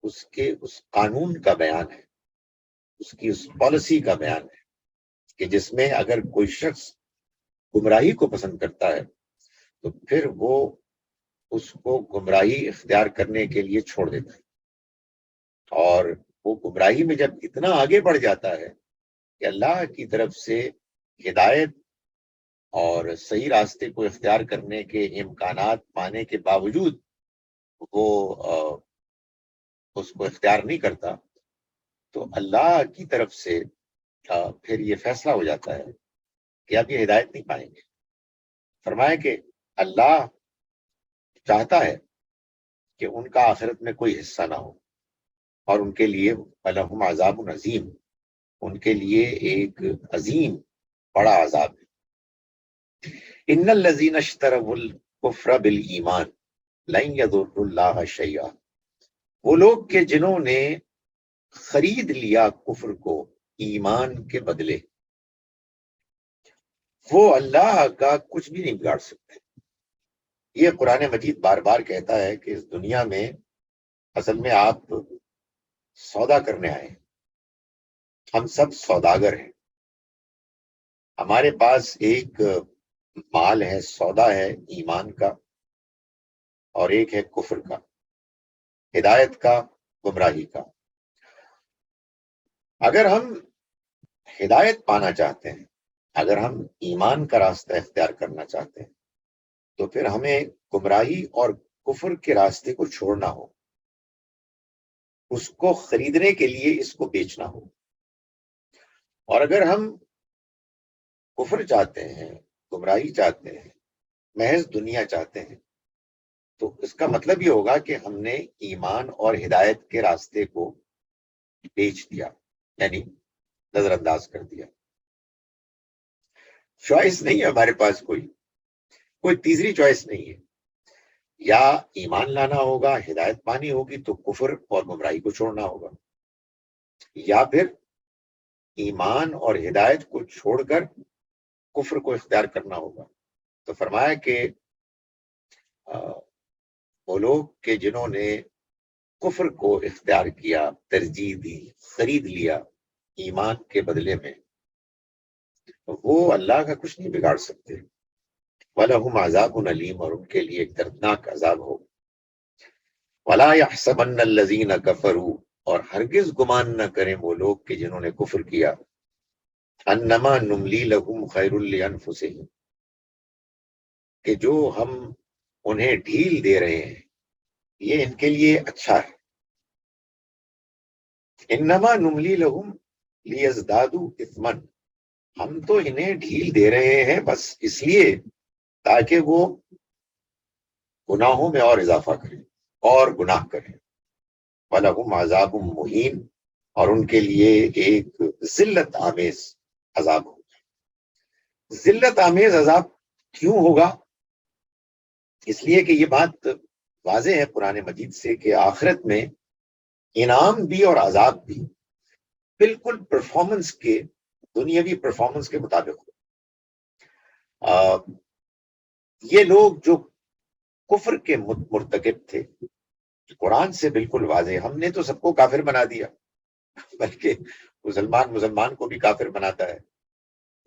اس کے اس قانون کا بیان ہے، اس کی اس پالیسی کا بیان ہے کہ جس میں اگر کوئی شخص گمراہی کو پسند کرتا ہے تو پھر وہ اس کو گمراہی اختیار کرنے کے لیے چھوڑ دیتا ہے، اور وہ گمراہی میں جب اتنا آگے بڑھ جاتا ہے کہ اللہ کی طرف سے ہدایت اور صحیح راستے کو اختیار کرنے کے امکانات پانے کے باوجود وہ اس کو اختیار نہیں کرتا، تو اللہ کی طرف سے پھر یہ فیصلہ ہو جاتا ہے کہ اب یہ ہدایت نہیں پائیں گے۔ فرمایا کہ اللہ چاہتا ہے کہ ان کا آخرت میں کوئی حصہ نہ ہو، اور ان کے لیے وَلَهُمْ عَذَابٌ عَظِيمٌ، ان کے لیے ایک عظیم بڑا عذاب ہے۔ ان الذین اشتروا الکفر بالایمان لن یضروا اللہ شیئا، وہ لوگ کہ جنہوں نے خرید لیا کفر کو ایمان کے بدلے، وہ اللہ کا کچھ بھی نہیں بگاڑ سکتے۔ یہ قرآن مجید بار بار کہتا ہے کہ اس دنیا میں اصل میں آپ سودا کرنے آئے ہیں، ہم سب سوداگر ہیں، ہمارے پاس ایک مال ہے، سودا ہے ایمان کا، اور ایک ہے کفر کا، ہدایت کا، گمراہی کا۔ اگر ہم ہدایت پانا چاہتے ہیں، اگر ہم ایمان کا راستہ اختیار کرنا چاہتے ہیں، تو پھر ہمیں گمراہی اور کفر کے راستے کو چھوڑنا ہو، اس کو خریدنے کے لیے اس کو بیچنا ہو۔ اور اگر ہم کفر چاہتے ہیں، گمراہی چاہتے ہیں، محض دنیا چاہتے ہیں، تو اس کا مطلب یہ ہوگا کہ ہم نے ایمان اور ہدایت کے راستے کو بیچ دیا، یعنی نظر انداز کر دیا۔ چوائس نہیں ہے ہمارے پاس، کوئی تیسری چوائس نہیں ہے، یا ایمان لانا ہوگا، ہدایت پانی ہوگی تو کفر اور گمراہی کو چھوڑنا ہوگا، یا پھر ایمان اور ہدایت کو چھوڑ کر کفر کو اختیار کرنا ہوگا۔ تو فرمایا کہ وہ لوگ کہ جنہوں نے کفر کو اختیار کیا، ترجیح دی، خرید لیا ایمان کے بدلے میں، وہ اللہ کا کچھ نہیں بگاڑ سکتے۔ وَلَهُمْ عَذَابٌ عَلِيمٌ، اور ان کے لیے ایک دردناک عذاب ہو۔ وَلَا يَحْسَبَنَّ الَّذِينَ كَفَرُوا، اور ہرگز گمان نہ کریں وہ لوگ کہ جنہوں نے کفر کیا، أَنَّمَا نُمْلِي لَهُمْ خَيْرٌ لِأَنفُسِهِمْ، کہ جو ہم انہیں ڈھیل دے رہے ہیں یہ ان کے لیے اچھا ہے۔ انما نملی لہم لیزدادوا اثما، ہم تو انہیں ڈھیل دے رہے ہیں بس اس لیے تاکہ وہ گناہوں میں اور اضافہ کریں اور گناہ کریں۔ وَلَهُمْ عَذَابٌ مُهِينٌ، اور ان کے لیے ایک ذلت آمیز عذاب ہوگا۔ ذلت آمیز عذاب کیوں ہوگا؟ اس لیے کہ یہ بات واضح ہے قرآن مجید سے کہ آخرت میں انعام بھی اور عذاب بھی بالکل پرفارمنس کے، دنیاوی پرفارمنس کے مطابق ہو۔ یہ لوگ جو کفر کے مرتکب تھے، قرآن سے بالکل واضح، ہم نے تو سب کو کافر بنا دیا، بلکہ مسلمان کو بھی کافر بناتا ہے،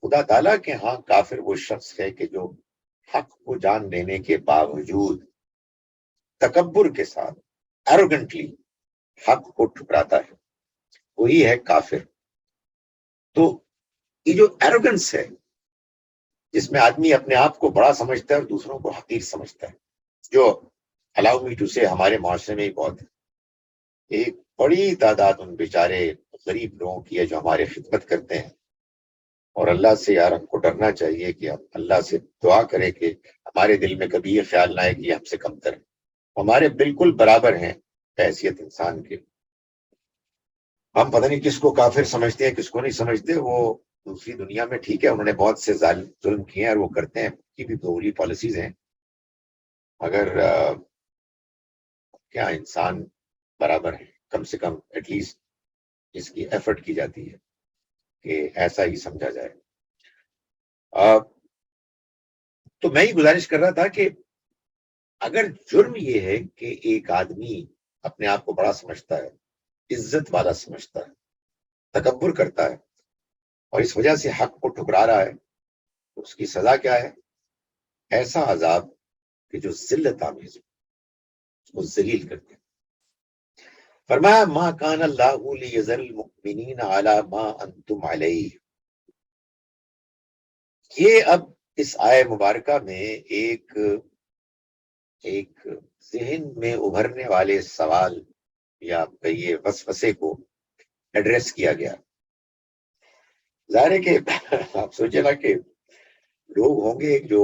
خدا تعالیٰ کے ہاں کافر وہ شخص ہے کہ جو حق کو جان لینے کے باوجود تکبر کے ساتھ ایروگنٹلی حق کو ٹھکراتا ہے، وہی ہے کافر۔ تو یہ جو ایروگنس ہے، جس میں آدمی اپنے آپ کو بڑا سمجھتا ہے اور دوسروں کو حقیر سمجھتا ہے، جو الاؤ می ٹو سے ہمارے معاشرے میں ہی بہت ہے۔ ایک بڑی تعداد ان بیچارے غریب لوگوں کی ہے جو ہمارے خدمت کرتے ہیں، اور اللہ سے یار ہم کو ڈرنا چاہیے کہ ہم اللہ سے دعا کریں کہ ہمارے دل میں کبھی یہ خیال نہ آئے کہ یہ ہم سے کمتر ہیں، ہمارے بالکل برابر ہیں حیثیت انسان کے۔ ہم پتہ نہیں کس کو کافر سمجھتے ہیں کس کو نہیں سمجھتے، وہ دوسری دنیا میں ٹھیک ہے، انہوں نے بہت سے ظلم کیے ہیں اور وہ کرتے ہیں، ان کی بھی دوہری پالیسیز ہیں، مگر کیا انسان برابر ہے؟ کم سے کم ایٹ لیسٹ اس کی ایفرٹ کی جاتی ہے کہ ایسا ہی سمجھا جائے۔ تو میں ہی گزارش کر رہا تھا کہ اگر جرم یہ ہے کہ ایک آدمی اپنے آپ کو بڑا سمجھتا ہے، عزت والا سمجھتا ہے، تکبر کرتا ہے، اور اس وجہ سے حق کو ٹھکرا رہا ہے، تو اس کی سزا کیا ہے؟ ایسا عذاب کہ جو ذلت آمیز ہو، اس کو ذلیل کرتے ہیں۔ فرمایا ما کان اللہ لیذر المؤمنین علی ما انتم علیہ۔ یہ اب اس آیہ مبارکہ میں ایک ذہن میں ابھرنے والے سوال یا کہیے وسوسے کو ایڈریس کیا گیا۔ ظاہر ہے کہ آپ سوچے نا کہ لوگ ہوں گے جو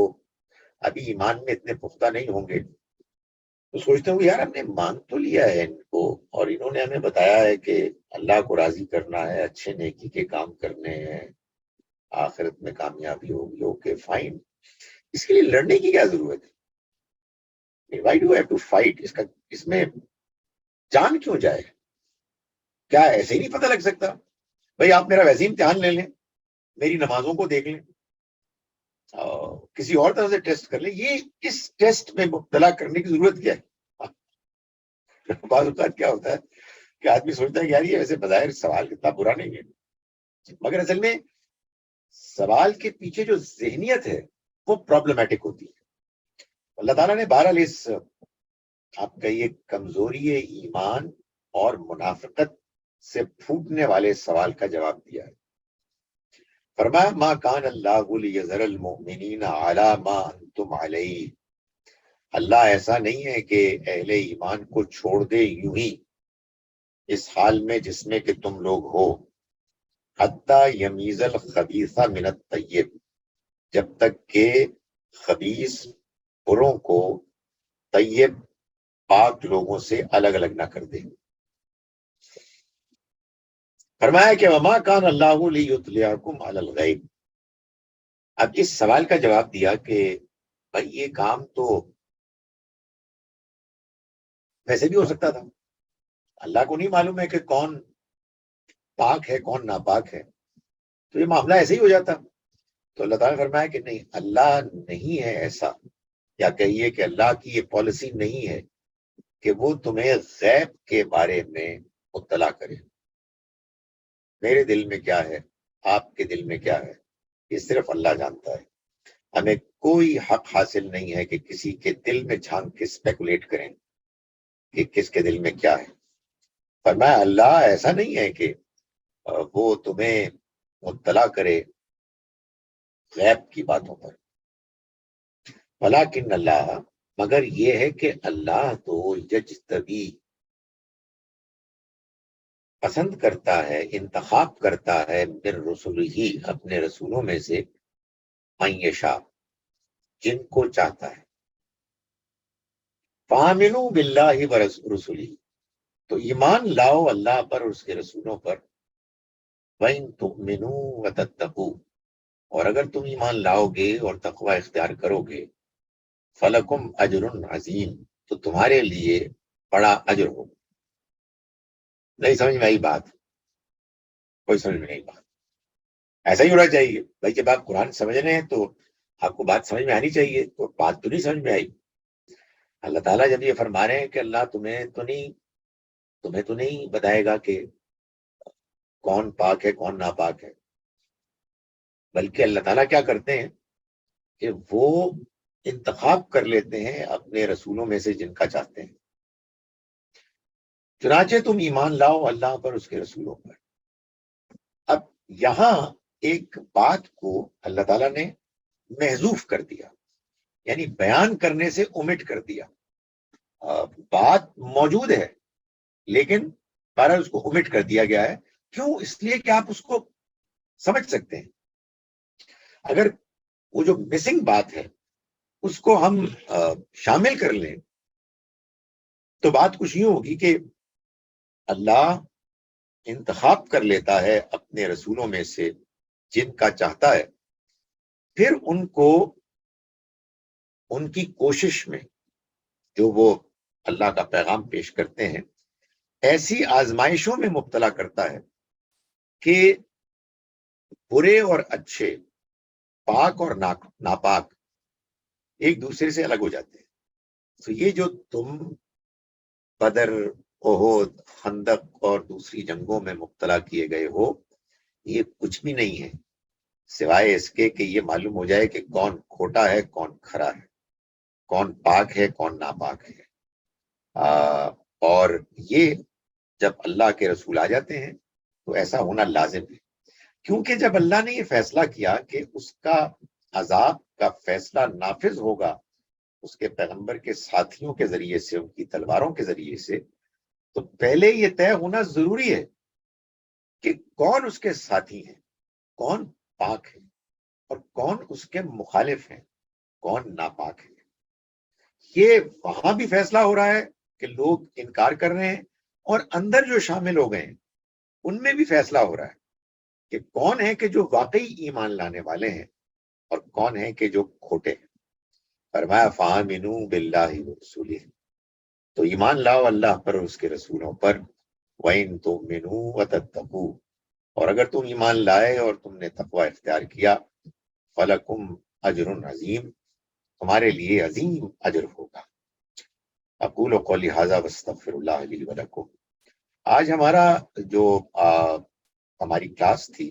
ابھی ایمان میں اتنے پختہ نہیں ہوں گے، تو سوچتے ہوں گے یار ہم نے مان تو لیا ہے ان کو، اور انہوں نے ہمیں بتایا ہے کہ اللہ کو راضی کرنا ہے، اچھے نیکی کے کام کرنے ہیں، آخرت میں کامیابی ہوگی، اوکے فائن، اس کے لیے لڑنے کی کیا ضرورت ہے؟ Why do I have to fight؟ اس میں جان کیوں جائے؟ کیا ایسے ہی نہیں پتہ لگ سکتا؟ بھائی آپ میرا ویسے امتحان لے لیں، میری نمازوں کو دیکھ لیں، کسی اور طرح سے ٹیسٹ کر لیں، یہ اس ٹیسٹ میں مبتلا کرنے کی ضرورت کیا ہے؟ بعض اوقات کیا ہوتا ہے کہ آدمی سوچتا ہے کہ یار یہ ویسے بظاہر سوال کتنا برا نہیں ہے، مگر اصل میں سوال کے پیچھے جو ذہنیت ہے وہ پرابلمیٹک ہوتی ہے۔ اللہ تعالیٰ نے بہرحال اس آپ کا یہ کمزوری ایمان اور منافقت سے پھوٹنے والے سوال کا جواب دیا ہے۔ فرمایا ما کان اللہ لیذر المؤمنین علی ما انتم علیہ، اللہ ایسا نہیں ہے کہ اہل ایمان کو چھوڑ دے یوں ہی اس حال میں جس میں کہ تم لوگ ہو، حتی یمیز الخبیث من الطیب، جب تک کہ خبیث بروں کو طیب پاک لوگوں سے الگ الگ نہ کر دے۔ فرمایا کہ وما کان اللہ لیطلعکم علی الغیب، اب اس سوال کا جواب دیا کہ بھائی یہ کام تو ویسے بھی ہو سکتا تھا، اللہ کو نہیں معلوم ہے کہ کون پاک ہے کون ناپاک ہے، تو یہ معاملہ ایسے ہی ہو جاتا۔ تو اللہ تعالیٰ نے فرمایا کہ نہیں، اللہ نہیں ہے ایسا، یا کہیے کہ اللہ کی یہ پالیسی نہیں ہے کہ وہ تمہیں غیب کے بارے میں مطلع کرے۔ میرے دل میں کیا ہے، آپ کے دل میں کیا ہے، یہ صرف اللہ جانتا ہے۔ ہمیں کوئی حق حاصل نہیں ہے کہ کسی کے دل میں جھانک کے اسپیکولیٹ کریں کہ کس کے دل میں کیا ہے۔ فرمایا اللہ ایسا نہیں ہے کہ وہ تمہیں مطلع کرے غیب کی باتوں پر، ولیکن اللہ، مگر یہ ہے کہ اللہ تو یجتبی، پسند کرتا ہے، انتخاب کرتا ہے، من رسول ہی، اپنے رسولوں میں سے، من یشاء، جن کو چاہتا ہے۔ فآمنوا باللہ ورسولہ، تو ایمان لاؤ اللہ پر اور اس کے رسولوں پر۔ وَإِن تُؤْمِنُوا وَتَتَّقُوا، اور اگر تم ایمان لاؤ گے اور تقوی اختیار کرو گے، فَلَكُمْ أَجْرٌ عَظِيمٌ، تو تمہارے لیے بڑا اجر ہو۔ نہیں سمجھ میں آئی بات؟ کوئی سمجھ میں نہیں بات؟ ایسا ہی ہونا چاہیے بھائی، جب آپ قرآن سمجھ رہے ہیں تو آپ کو بات سمجھ میں آنی چاہیے، تو بات تو نہیں سمجھ میں آئی۔ اللہ تعالیٰ جب یہ فرما رہے ہیں کہ اللہ تمہیں تو نہیں بتائے گا کہ کون پاک ہے کون ناپاک ہے، بلکہ اللہ تعالیٰ کیا کرتے ہیں کہ وہ انتخاب کر لیتے ہیں اپنے رسولوں میں سے جن کا چاہتے ہیں. چنانچہ تم ایمان لاؤ اللہ پر، اس کے رسولوں پر. اب یہاں ایک بات کو اللہ تعالیٰ نے محذوف کر دیا، یعنی بیان کرنے سے omit کر دیا. بات موجود ہے لیکن بہرحال اس کو omit کر دیا گیا ہے. کیوں؟ اس لیے کہ آپ اس کو سمجھ سکتے ہیں. اگر وہ جو مسنگ بات ہے اس کو ہم شامل کر لیں تو بات کچھ یوں ہوگی کہ اللہ انتخاب کر لیتا ہے اپنے رسولوں میں سے جن کا چاہتا ہے، پھر ان کو ان کی کوشش میں جو وہ اللہ کا پیغام پیش کرتے ہیں ایسی آزمائشوں میں مبتلا کرتا ہے کہ برے اور اچھے، پاک اور ناپاک ایک دوسرے سے الگ ہو جاتے ہیں. تو یہ جو تم بدر، احد، خندق اور دوسری جنگوں میں مبتلا کیے گئے ہو، یہ کچھ بھی نہیں ہے سوائے اس کے کہ یہ معلوم ہو جائے کہ کون کھوٹا ہے کون کھرا ہے، کون پاک ہے کون ناپاک ہے. اور یہ جب اللہ کے رسول آ جاتے ہیں تو ایسا ہونا لازم ہے، کیونکہ جب اللہ نے یہ فیصلہ کیا کہ اس کا عذاب کا فیصلہ نافذ ہوگا اس کے پیغمبر کے ساتھیوں کے ذریعے سے، ان کی تلواروں کے ذریعے سے، تو پہلے یہ طے ہونا ضروری ہے کہ کون اس کے ساتھی ہیں، کون پاک ہے اور کون اس کے مخالف ہیں، کون ناپاک ہے. یہ وہاں بھی فیصلہ ہو رہا ہے کہ لوگ انکار کر رہے ہیں، اور اندر جو شامل ہو گئے ہیں ان میں بھی فیصلہ ہو رہا ہے کہ کون ہے کہ جو واقعی ایمان لانے والے ہیں اور کون ہے کہ جو کھوٹے ہیں. فرمایا فآمنوا باللہ ورسولہ، تو ایمان لاؤ اللہ پر اور اس کے رسولوں پر. وَإِن تُؤْمِنُوا وَتَتَّقُوا، اور اگر تم ایمان لائے اور تم نے تقوی اختیار کیا، فَلَكُمْ أَجْرٌ عَظِيمٌ، تمہارے لیے عظیم اجر ہوگا. اقول قولی ھذا واستغفر اللہ لی ولکم. آج ہمارا جو ہماری کلاس تھی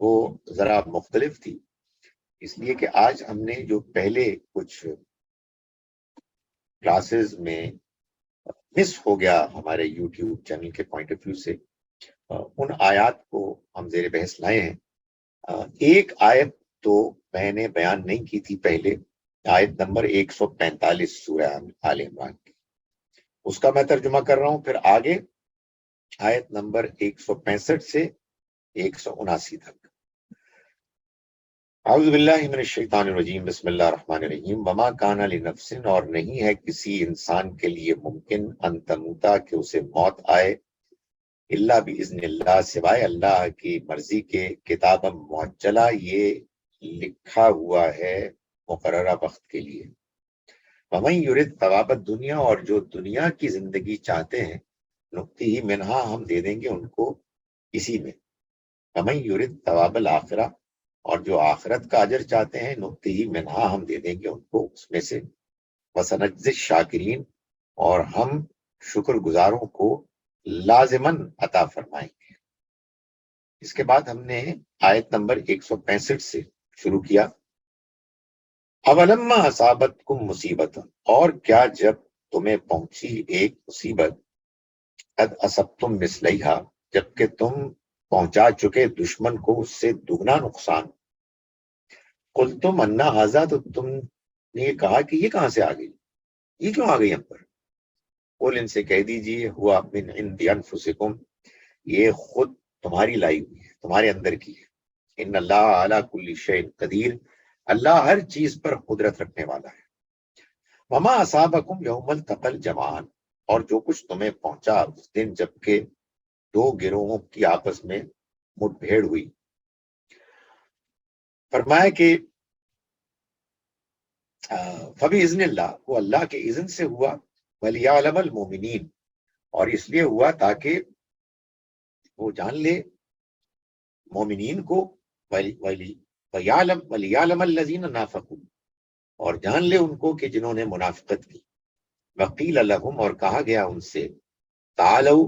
وہ ذرا مختلف تھی، اس لیے کہ آج ہم نے جو پہلے کچھ کلاسز میں مس ہو گیا ہمارے یوٹیوب چینل کے پوائنٹ آف ویو سے، ان آیات کو ہم زیر بحث لائے ہیں. ایک آیت تو میں نے بیان نہیں کی تھی پہلے، آیت نمبر 145 سورہ آل عمران کی، اس کا میں ترجمہ کر رہا ہوں. پھر آگے آیت نمبر 165 سے 179 تک. اعوذ باللہ من الشیطان الرجیم، بسم اللہ الرحمن الرحیم. وما کان لنفس، اور نہیں ہے کسی انسان کے لیے ممکن، ان تموتا، کہ اسے موت آئے، الا باذن اللہ، سوائے اللہ کی مرضی کے، کتابا معجلہ، یہ لکھا ہوا ہے مقررہ وقت کے لیے. ومن یرد ثواب الدنیا، اور جو دنیا کی زندگی چاہتے ہیں، نؤتیہ منہا، ہم دے دیں گے ان کو اسی میں. ومن یرد ثواب الآخرہ، اور جو آخرت کا اجر چاہتے ہیں، نؤتیہ منہا، ہم دے دیں گے ان کو اس میں سے. وسنجزی الشاکرین، اور ہم شکر گزاروں کو لازماً عطا فرمائیں گے. اس کے بعد ہم نے آیت نمبر 165 سے شروع کیا. اولما اصابتکم مصیبت، اور کیا جب تمہیں پہنچی ایک مصیبت، قد اصبتم مثلیہا، جبکہ تم پہنچا چکے دشمن کو اس سے دگنا نقصان. قلتم انا ھذا، تو تم نے یہ کہا کہ یہ کہاں سے آ گئی، یہ کیوں آ گئی ہم پر. قل، ان سے کہہ دیجئے، ہوا من عند انفسکم، یہ خود تمہاری لائی ہوئی ہے، تمہارے اندر کی ہے. ان اللہ علی کل شیء قدیر، اللہ ہر چیز پر قدرت رکھنے والا ہے. وما اصابکم یوم التقى الجمعان، اور جو کچھ تمہیں پہنچا اس دن جبکہ دو گروہوں کی آپس میں مٹ بھیڑ ہوئی. فرمایا کہ فباذن اللہ، وہ اللہ کے اذن سے ہوا. ولیعلم المؤمنین، اور اس لیے ہوا تاکہ وہ جان لے مومنین کو. ولیعلم الذین نافقوا، اور جان لے ان کو کہ جنہوں نے منافقت کی. وقیل لہم، اور کہا گیا ان سے، تعالوا،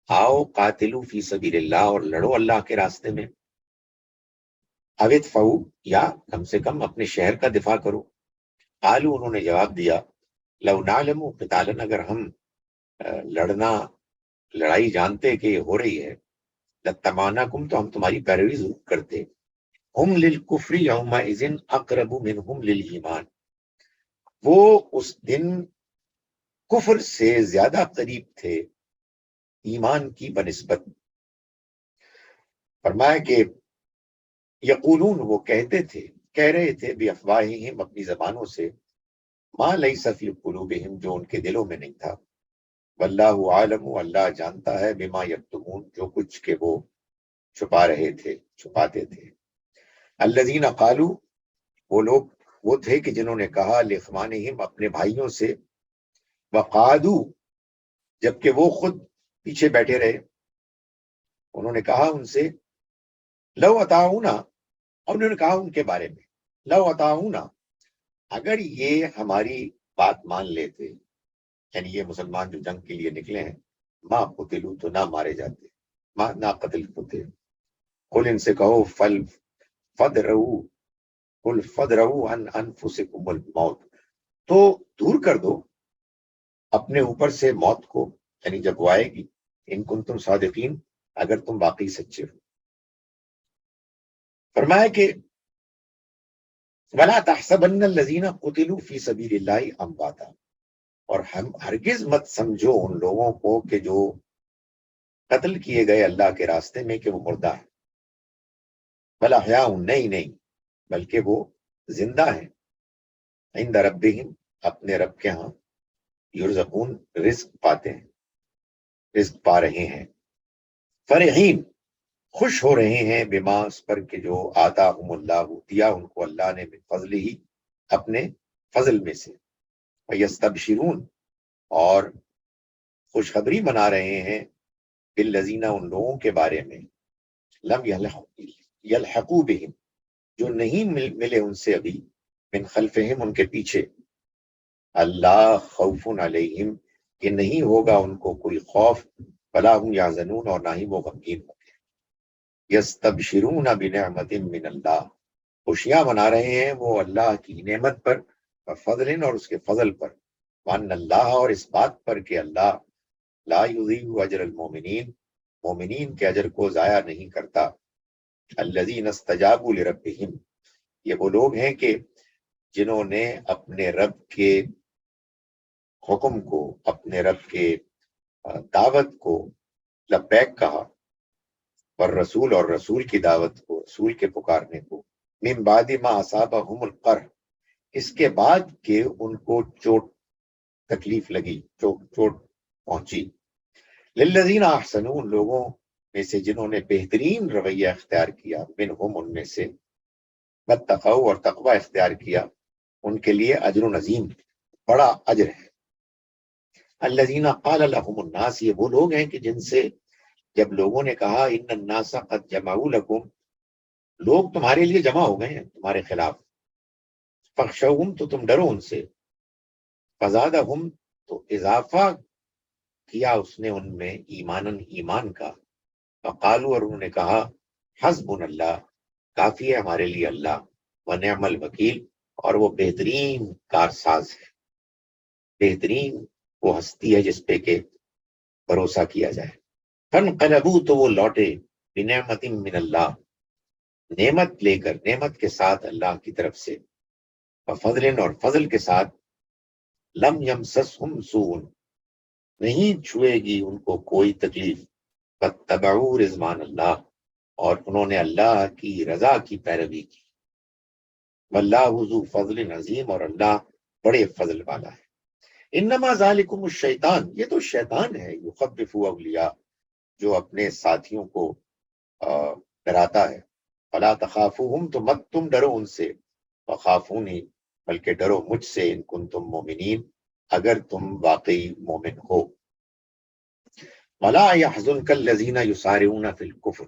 آؤ، قاتلوا فی سبیل اللہ، اور لڑو اللہ کے راستے میں. اوت فو، یا کم سے کم اپنے شہر کا دفاع کرو. قالو، انہوں نے جواب دیا، لو نعلم قتالا، اگر ہم لڑائی جانتے کہ یہ ہو رہی ہے، لاتبعناکم، تو ہم تمہاری پیروی ضرور کرتے. ہم للکفر یومئذ اقرب منہم للایمان، وہ اس دن کفر سے زیادہ قریب تھے ایمان کی بنسبت. فرمایا کہ یقولون، وہ کہہ رہے تھے بافواہہم، اپنی زبانوں سے، ما لیس فی قلوبہم، جو ان کے دلوں میں نہیں تھا. واللہ عالم، اللہ جانتا ہے، بما یکتمون، جو کچھ کہ وہ چھپاتے تھے. الذین قالوا، وہ تھے کہ جنہوں نے کہا، لاخوانہم، اپنے بھائیوں سے، وقعدوا، جبکہ وہ خود پیچھے بیٹھے رہے. انہوں نے کہا ان سے، لو اطاعونا، اور انہوں نے کہا ان کے بارے میں، لو اطاعونا، اگر یہ ہماری بات مان لیتے، یعنی یہ مسلمان جو جنگ کے لیے نکلے ہیں، ما قتلوا، تو نہ مارے جاتے، نہ قتل ہوتے. قل، ان سے کہو، فدرؤوا، قل فدرؤوا عن انفسکم الموت، تو دور کر دو اپنے اوپر سے موت کو، یعنی جب وہ آئے گی، ان کنتم صادقین، اگر تم واقعی سچے ہو. فرمایا کہ وَلَا تَحْسَبَنَّ الَّذِينَ قُتِلُوا فِي سَبِيلِ اللَّهِ أَمْوَاتًا، اور ہم ہرگز مت سمجھو ان لوگوں کو کہ جو قتل کیے گئے اللہ کے راستے میں کہ وہ مردہ ہیں. بل احیاء، نہیں، بلکہ وہ زندہ ہیں. عند ربہم، اپنے رب کے ہاں. یرزقون، رزق پاتے ہیں، رزق پا رہے ہیں. فرحین، خوش ہو رہے ہیں، بما، اس پر کہ جو آتاہم اللہ، دیا ان کو اللہ نے، من فضل ہی، اپنے فضل میں سے. ویستبشرون، اور خوشخبری منا رہے ہیں، بالذین، ان لوگوں کے بارے میں، لم یلحقوا بہم، جو نہیں ملے ان سے ابھی، من خلفہم، ان کے پیچھے. اللہ خوف علیہم، کہ نہیں ہوگا ان کو کوئی خوف، ولا هم یحزنون، اور نہ ہی وہ غمگین ہوں گے. یستبشرون بنعمت من اللہ، خوشیاں منا رہے ہیں وہ اللہ کی نعمت پر، فضل، اور اس کے فضل پر. وان اللہ، اور اس بات پر کہ اللہ لا یضیع اجر المومنین، مومنین کے اجر کو ضائع نہیں کرتا. الذین استجابوا لربہم، یہ وہ لوگ ہیں کہ جنہوں نے اپنے رب کے حکم کو، اپنے رب کے دعوت کو لبیک کہا، اور رسول، اور رسول کی دعوت کو، رسول کے پکارنے کو. من بعد ما اصابہم القرح، اس کے بعد کہ ان کو چوٹ، تکلیف لگی، چوٹ پہنچی. للذین احسنوا، ان لوگوں میں سے جنہوں نے بہترین رویہ اختیار کیا، منہم، ان میں سے، واتقوا، اور تقوی اختیار کیا، ان کے لیے اجر عظیم، بڑا اجر ہے. الذین قال لهم الناس، یہ وہ لوگ ہیں کہ جن سے جب لوگوں نے کہا، ان الناس قد جمعوا لکم، لوگ تمہارے لیے جمع ہو گئے ہیں تمہارے خلاف. فخشوہم، تو تم ڈرو ان سے. فزادہم، تو اضافہ کیا اس نے ان میں، ایمان کا. فقالوا، اور انہوں نے کہا، حسبنا اللہ، کافی ہے ہمارے لیے اللہ، ونعم الوکیل، اور وہ بہترین کارساز ہے، بہترین وہ ہستی ہے جس پہ کہ بھروسہ کیا جائے. فانقلبوا، تو وہ لوٹے، بنعمت من اللہ، نعمت لے کر، نعمت کے ساتھ اللہ کی طرف سے، وفضل، اور فضل کے ساتھ. لم یمسسہم سوء، نہیں چھوئے گی ان کو کوئی تکلیف. واتبعوا رضوان اللہ، اور انہوں نے اللہ کی رضا کی پیروی کی. واللہ ذو فضل عظیم، اور اللہ بڑے فضل والا ہے. انما ذالکم الشیطان، یہ تو شیطان ہے، یخوف اولیاء، جو اپنے ساتھیوں کو ڈراتا ہے. فلا تخافوہم، تو مت تم ڈرو ان سے، وخافونی، بلکہ ڈرو مجھ سے، ان کنتم مومنین، اگر تم واقعی مومن ہو. ولا يحزنک الذین یسارعون فی الکفر،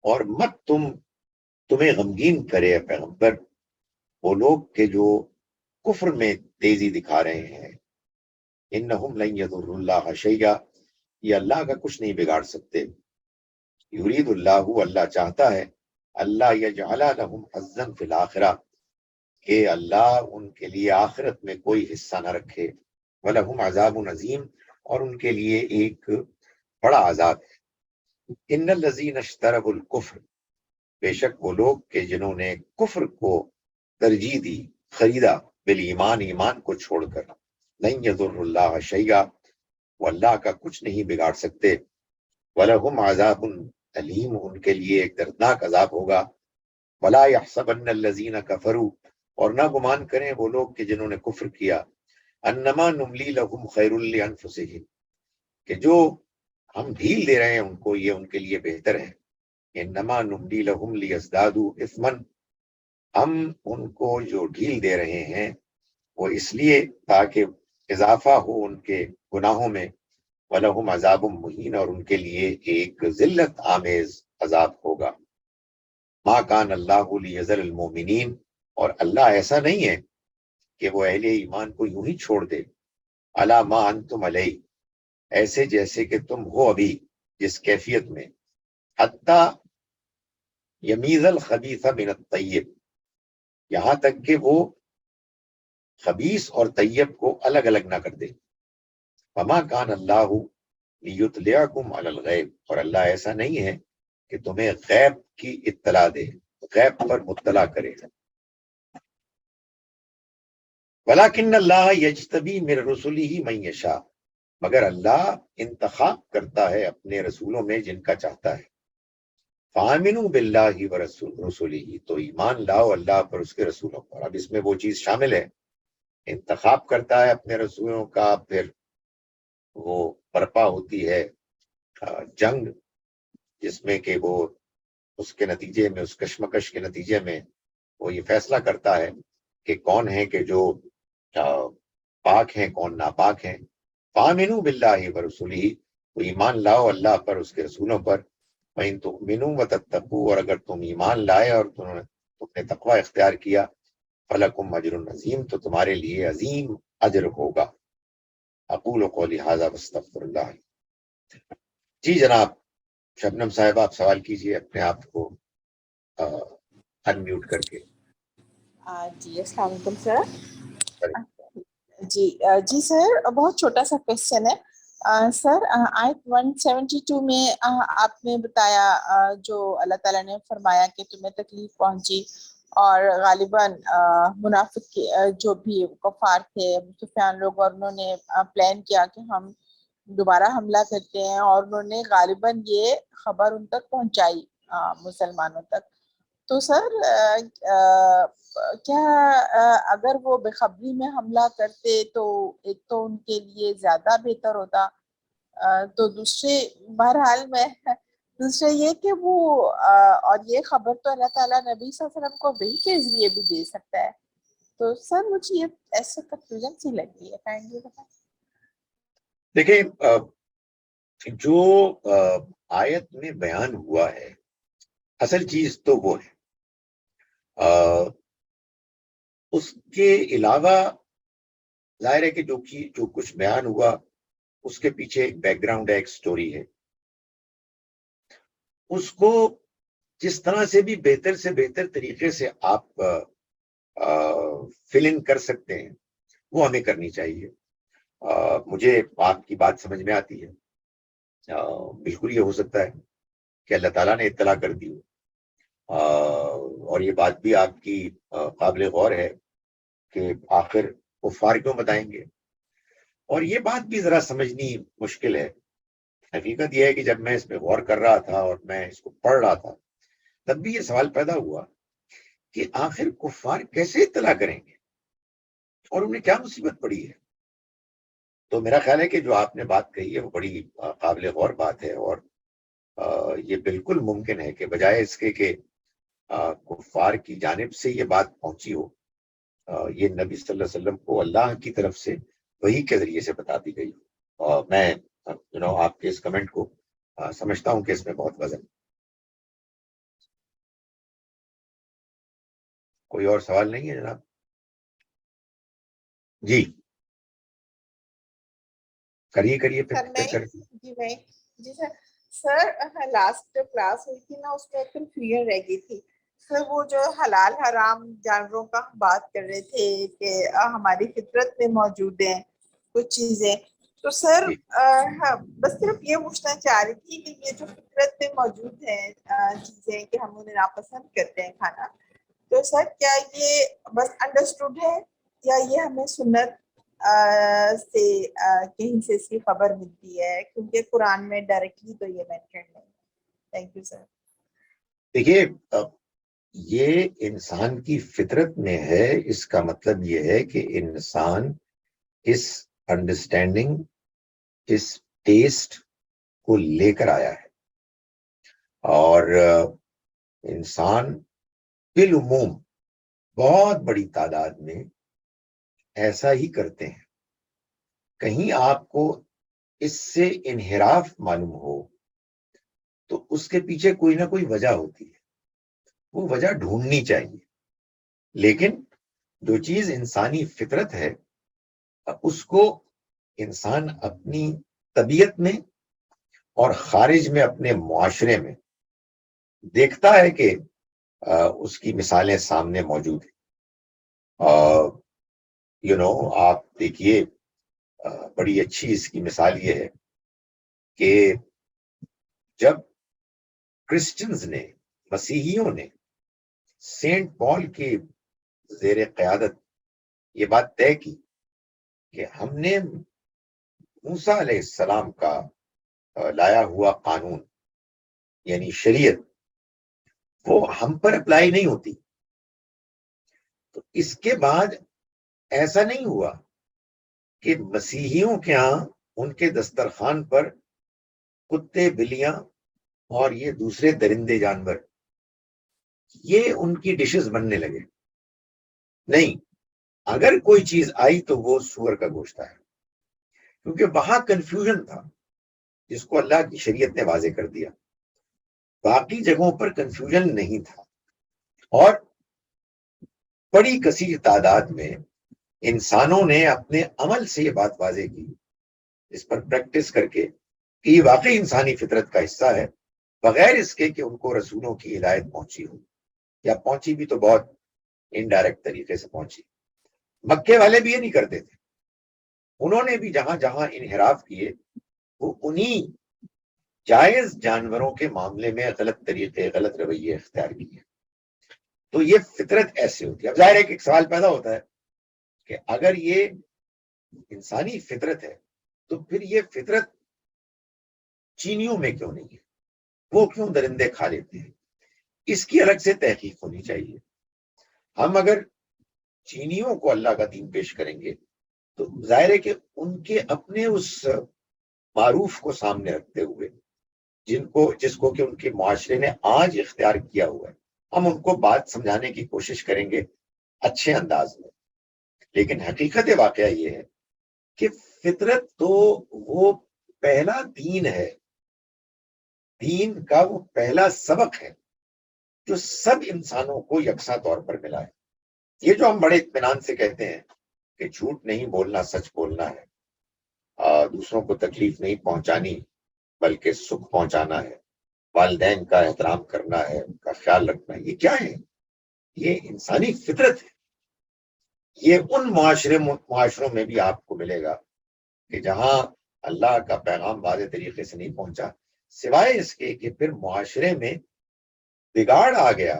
اور مت تمہیں غمگین کرے اے پیغمبر وہ لوگ کہ جو کفر میں تیزی دکھا رہے ہیں. انہم لن یضروا اللہ شیئا، یہ اللہ کا کچھ نہیں بگاڑ سکتے. یرید اللہ، اللہ چاہتا ہے، اللہ یجعل لہم حظا فی الآخرہ، کہ اللہ ان کے لیے آخرت میں کوئی حصہ نہ رکھے، وَلَهُمْ عَذَابٌ عَظِيمٌ، اور ان کے لیے ایک بڑا عذاب ہے۔ ان الذین اشتروا الکفر، بے شک وہ لوگ کہ جنہوں نے کفر کو ترجیح دی، خریدا، بالایمان، ایمان کو چھوڑ کر، لن یضر اللہ شیئا، وہ اللہ کا کچھ نہیں بگاڑ سکتے، وَلَهُمْ عَذَابٌ علیم، ان کے لیے ایک دردناک عذاب ہوگا، وَلَا يَحْسَبَنَّ الَّذِينَ كَفَرُوا، اور نہ گمان کریں وہ لوگ کہ جنہوں نے کفر کیا، انما نملی لہم خیر لانفسہم، کہ جو ہم ڈھیل دے رہے ہیں ان کو یہ ان کے لیے بہتر ہے، انما نملی لہم لیزدادوا اثما، ہم ان کو جو ڈھیل دے رہے ہیں وہ اس لیے تاکہ اضافہ ہو ان کے گناہوں میں، وَلَهُمْ عَذَابٌ مُهِینٌ، اور ان کے لیے ایک ذلت آمیز عذاب ہوگا۔ ما کان اللہ لیذر المؤمنین، اور اللہ ایسا نہیں ہے کہ وہ اہل ایمان کو یوں ہی چھوڑ دے، علی ما انتم علیہ، ایسے جیسے کہ تم ہو ابھی جس کیفیت میں، حتی یمیز الخبیث من الطیب، یہاں تک کہ وہ خبیث اور طیب کو الگ الگ نہ کر دے، وما کان اللہ لیطلعکم علی الغیب، اور اللہ ایسا نہیں ہے کہ تمہیں غیب کی اطلاع دے، غیب پر مطلع کرے، ولیکن اللہ یجتبی من رسلہ من یشاء، مگر اللہ انتخاب کرتا ہے اپنے رسولوں میں جن کا چاہتا ہے، فآمنوا باللہ ورسولہ، تو ایمان لاؤ اللہ پر، اس کے رسولوں پر۔ اب اس میں وہ چیز شامل ہے، انتخاب کرتا ہے اپنے رسولوں کا، پھر وہ برپا ہوتی ہے جنگ، جس میں کہ وہ اس کے نتیجے میں، اس کشمکش کے نتیجے میں وہ یہ فیصلہ کرتا ہے کہ کون ہے کہ جو پاک ہیں، کون ناپاک ہیں۔ فآمنوا باللہ ورسولہ، تو ایمان لاؤ اللہ پر، اس کے رسولوں پر، وَإِن تُؤْمِنُوا وَتَتَّقُوا، اور اگر تم ایمان لائے اور تم نے تقوی اختیار کیا، فَلَكُمْ أَجْرٌ عَظِيمٌ، تو تمہارے لیے عظیم اجر ہوگا۔ اقول قولی ھذا واستغفر اللہ۔ جی جناب شبنم صاحب، آپ سوال کیجئے اپنے آپ کو انمیوٹ کر کے۔ جی السلام علیکم سر۔ جی سر، بہت چھوٹا سا کوشچن ہے سر۔ آیت 172 میں آپ نے بتایا جو اللہ تعالیٰ نے فرمایا کہ تمہیں تکلیف پہنچی، اور غالباً منافق جو بھی کفار تھے، ابو سفیان لوگ، اور انہوں نے پلان کیا کہ ہم دوبارہ حملہ کرتے ہیں، اور انہوں نے غالباً یہ خبر ان تک پہنچائی مسلمانوں تک۔ تو سر کیا اگر وہ بےخبری میں حملہ کرتے تو ایک تو ان کے لیے زیادہ بہتر ہوتا، تو دوسرے بہرحال میں دوسرے یہ کہ وہ اور یہ خبر تو اللہ تعالیٰ نبی صلی اللہ علیہ وسلم کو وحی کے ذریعے بھی دے سکتا ہے، تو سر مجھے یہ ایسے کنفیوژن سی لگتی ہے، کائنڈلی بتائیں۔ دیکھیں جو آیت میں بیان ہوا ہے اصل چیز تو وہ ہے، اس کے علاوہ ظاہر ہے کہ جو کچھ بیان ہوا اس کے پیچھے ایک بیک گراؤنڈ ہے، ایک سٹوری ہے، اس کو جس طرح سے بھی بہتر سے بہتر طریقے سے آپ فل ان کر سکتے ہیں وہ ہمیں کرنی چاہیے۔ مجھے آپ کی بات سمجھ میں آتی ہے، بالکل یہ ہو سکتا ہے کہ اللہ تعالیٰ نے اطلاع کر دی ہو، اور یہ بات بھی آپ کی قابل غور ہے کہ آخر کفار کیوں بتائیں گے، اور یہ بات بھی ذرا سمجھنی مشکل ہے۔ حقیقت یہ ہے کہ جب میں اس پہ غور کر رہا تھا اور میں اس کو پڑھ رہا تھا، تب بھی یہ سوال پیدا ہوا کہ آخر کفار کیسے اطلاع کریں گے اور انہیں کیا مصیبت پڑی ہے۔ تو میرا خیال ہے کہ جو آپ نے بات کہی ہے وہ بڑی قابل غور بات ہے، اور یہ بالکل ممکن ہے کہ بجائے اس کے کہ کفار کی جانب سے یہ بات پہنچی ہو، یہ نبی صلی اللہ علیہ وسلم کو اللہ کی طرف سے وحی کے ذریعے سے بتا دی گئی ہو۔ میں آپ کے اس کمنٹ کو سمجھتا ہوں کہ اس میں بہت وزن۔ کوئی اور سوال نہیں ہے جناب؟ جی کریے سر میں پھر جی سر سر لاسٹ کلاس ہوئی تھی نا، اس میں کنفیوژن رہ گئی تھی سر. وہ جو حلال حرام جانوروں کا ہم بات کر رہے تھے کہ ہماری فطرت میں موجود ہیں کچھ چیزیں، تو سر جی ہاں بس صرف یہ پوچھنا چاہ رہی تھی کہ یہ جو فطرت میں موجود ہیں چیزیں کہ ہم انہیں ناپسند کرتے ہیں کھانا، تو سر کیا یہ بس انڈرسٹوڈ ہے یا یہ ہمیں سنت سے کہیں سے اس کی خبر ملتی ہے؟ کیونکہ قرآن میں ڈائریکٹلی تو یہ مینشن نہیں. Thank you sir. دیکھیے، یہ انسان کی فطرت میں ہے. اس کا مطلب یہ ہے کہ انسان اس انڈرسٹینڈنگ، اس ٹیسٹ کو لے کر آیا ہے، اور انسان بالعموم بہت بڑی تعداد میں ایسا ہی کرتے ہیں. کہیں آپ کو اس سے انحراف معلوم ہو تو اس کے پیچھے کوئی نہ کوئی وجہ ہوتی ہے، وہ وجہ ڈھونڈنی چاہیے. لیکن جو چیز انسانی فطرت ہے اس کو انسان اپنی طبیعت میں اور خارج میں اپنے معاشرے میں دیکھتا ہے کہ اس کی مثالیں سامنے موجود ہیں. آپ دیکھیے، بڑی اچھی اس کی مثال یہ ہے کہ جب کرسچنز نے، مسیحیوں نے سینٹ پال کی زیر قیادت یہ بات طے کی کہ ہم نے موسیٰ علیہ السلام کا لایا ہوا قانون یعنی شریعت وہ ہم پر اپلائی نہیں ہوتی، تو اس کے بعد ایسا نہیں ہوا کہ مسیحیوں کے ہاں ان کے دسترخوان پر کتے، بلیاں اور یہ دوسرے درندے جانور یہ ان کی ڈشز بننے لگے. نہیں، اگر کوئی چیز آئی تو وہ سور کا گوشت ہے، کیونکہ وہاں کنفیوژن تھا جس کو اللہ کی شریعت نے واضح کر دیا. باقی جگہوں پر کنفیوژن نہیں تھا، اور بڑی کثیر تعداد میں انسانوں نے اپنے عمل سے یہ بات واضح کی، اس پر پریکٹس کر کے کہ یہ واقعی انسانی فطرت کا حصہ ہے، بغیر اس کے کہ ان کو رسولوں کی ہدایت پہنچی ہو، یا پہنچی بھی تو بہت انڈائریکٹ طریقے سے پہنچی. مکے والے بھی یہ نہیں کرتے تھے، انہوں نے بھی جہاں جہاں انحراف کیے وہ انہی جائز جانوروں کے معاملے میں غلط طریقے، غلط رویے اختیار کیے. تو یہ فطرت ایسے ہوتی ہے. اب ظاہر ہے کہ ایک سوال پیدا ہوتا ہے کہ اگر یہ انسانی فطرت ہے تو پھر یہ فطرت چینیوں میں کیوں نہیں ہے؟ وہ کیوں درندے کھا لیتے ہیں؟ اس کی الگ سے تحقیق ہونی چاہیے. ہم اگر چینیوں کو اللہ کا دین پیش کریں گے تو ظاہر ہے کہ ان کے اپنے اس معروف کو سامنے رکھتے ہوئے جس کو کہ ان کے معاشرے نے آج اختیار کیا ہوا ہے، ہم ان کو بات سمجھانے کی کوشش کریں گے اچھے انداز میں. لیکن حقیقت واقعہ یہ ہے کہ فطرت تو وہ پہلا دین ہے، دین کا وہ پہلا سبق ہے جو سب انسانوں کو یکساں طور پر ملا ہے. یہ جو ہم بڑے اطمینان سے کہتے ہیں کہ جھوٹ نہیں بولنا، سچ بولنا ہے، دوسروں کو تکلیف نہیں پہنچانی بلکہ سکھ پہنچانا ہے، والدین کا احترام کرنا ہے، ان کا خیال رکھنا ہے، یہ کیا ہے؟ یہ انسانی فطرت ہے. یہ ان معاشروں میں بھی آپ کو ملے گا کہ جہاں اللہ کا پیغام واضح طریقے سے نہیں پہنچا، سوائے اس کے کہ پھر معاشرے میں بگاڑ آ گیا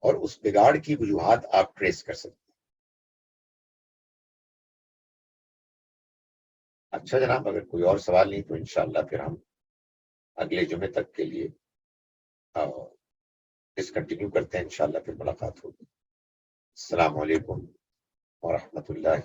اور اس بگاڑ کی وجوہات آپ ٹریس کر سکتے ہیں. اچھا جناب، اگر کوئی اور سوال نہیں تو انشاءاللہ پھر ہم اگلے جمعے تک کے لیے ڈسکنٹینیو کرتے ہیں. انشاءاللہ پھر ملاقات ہوگی. السلام علیکم ورحمۃ اللہ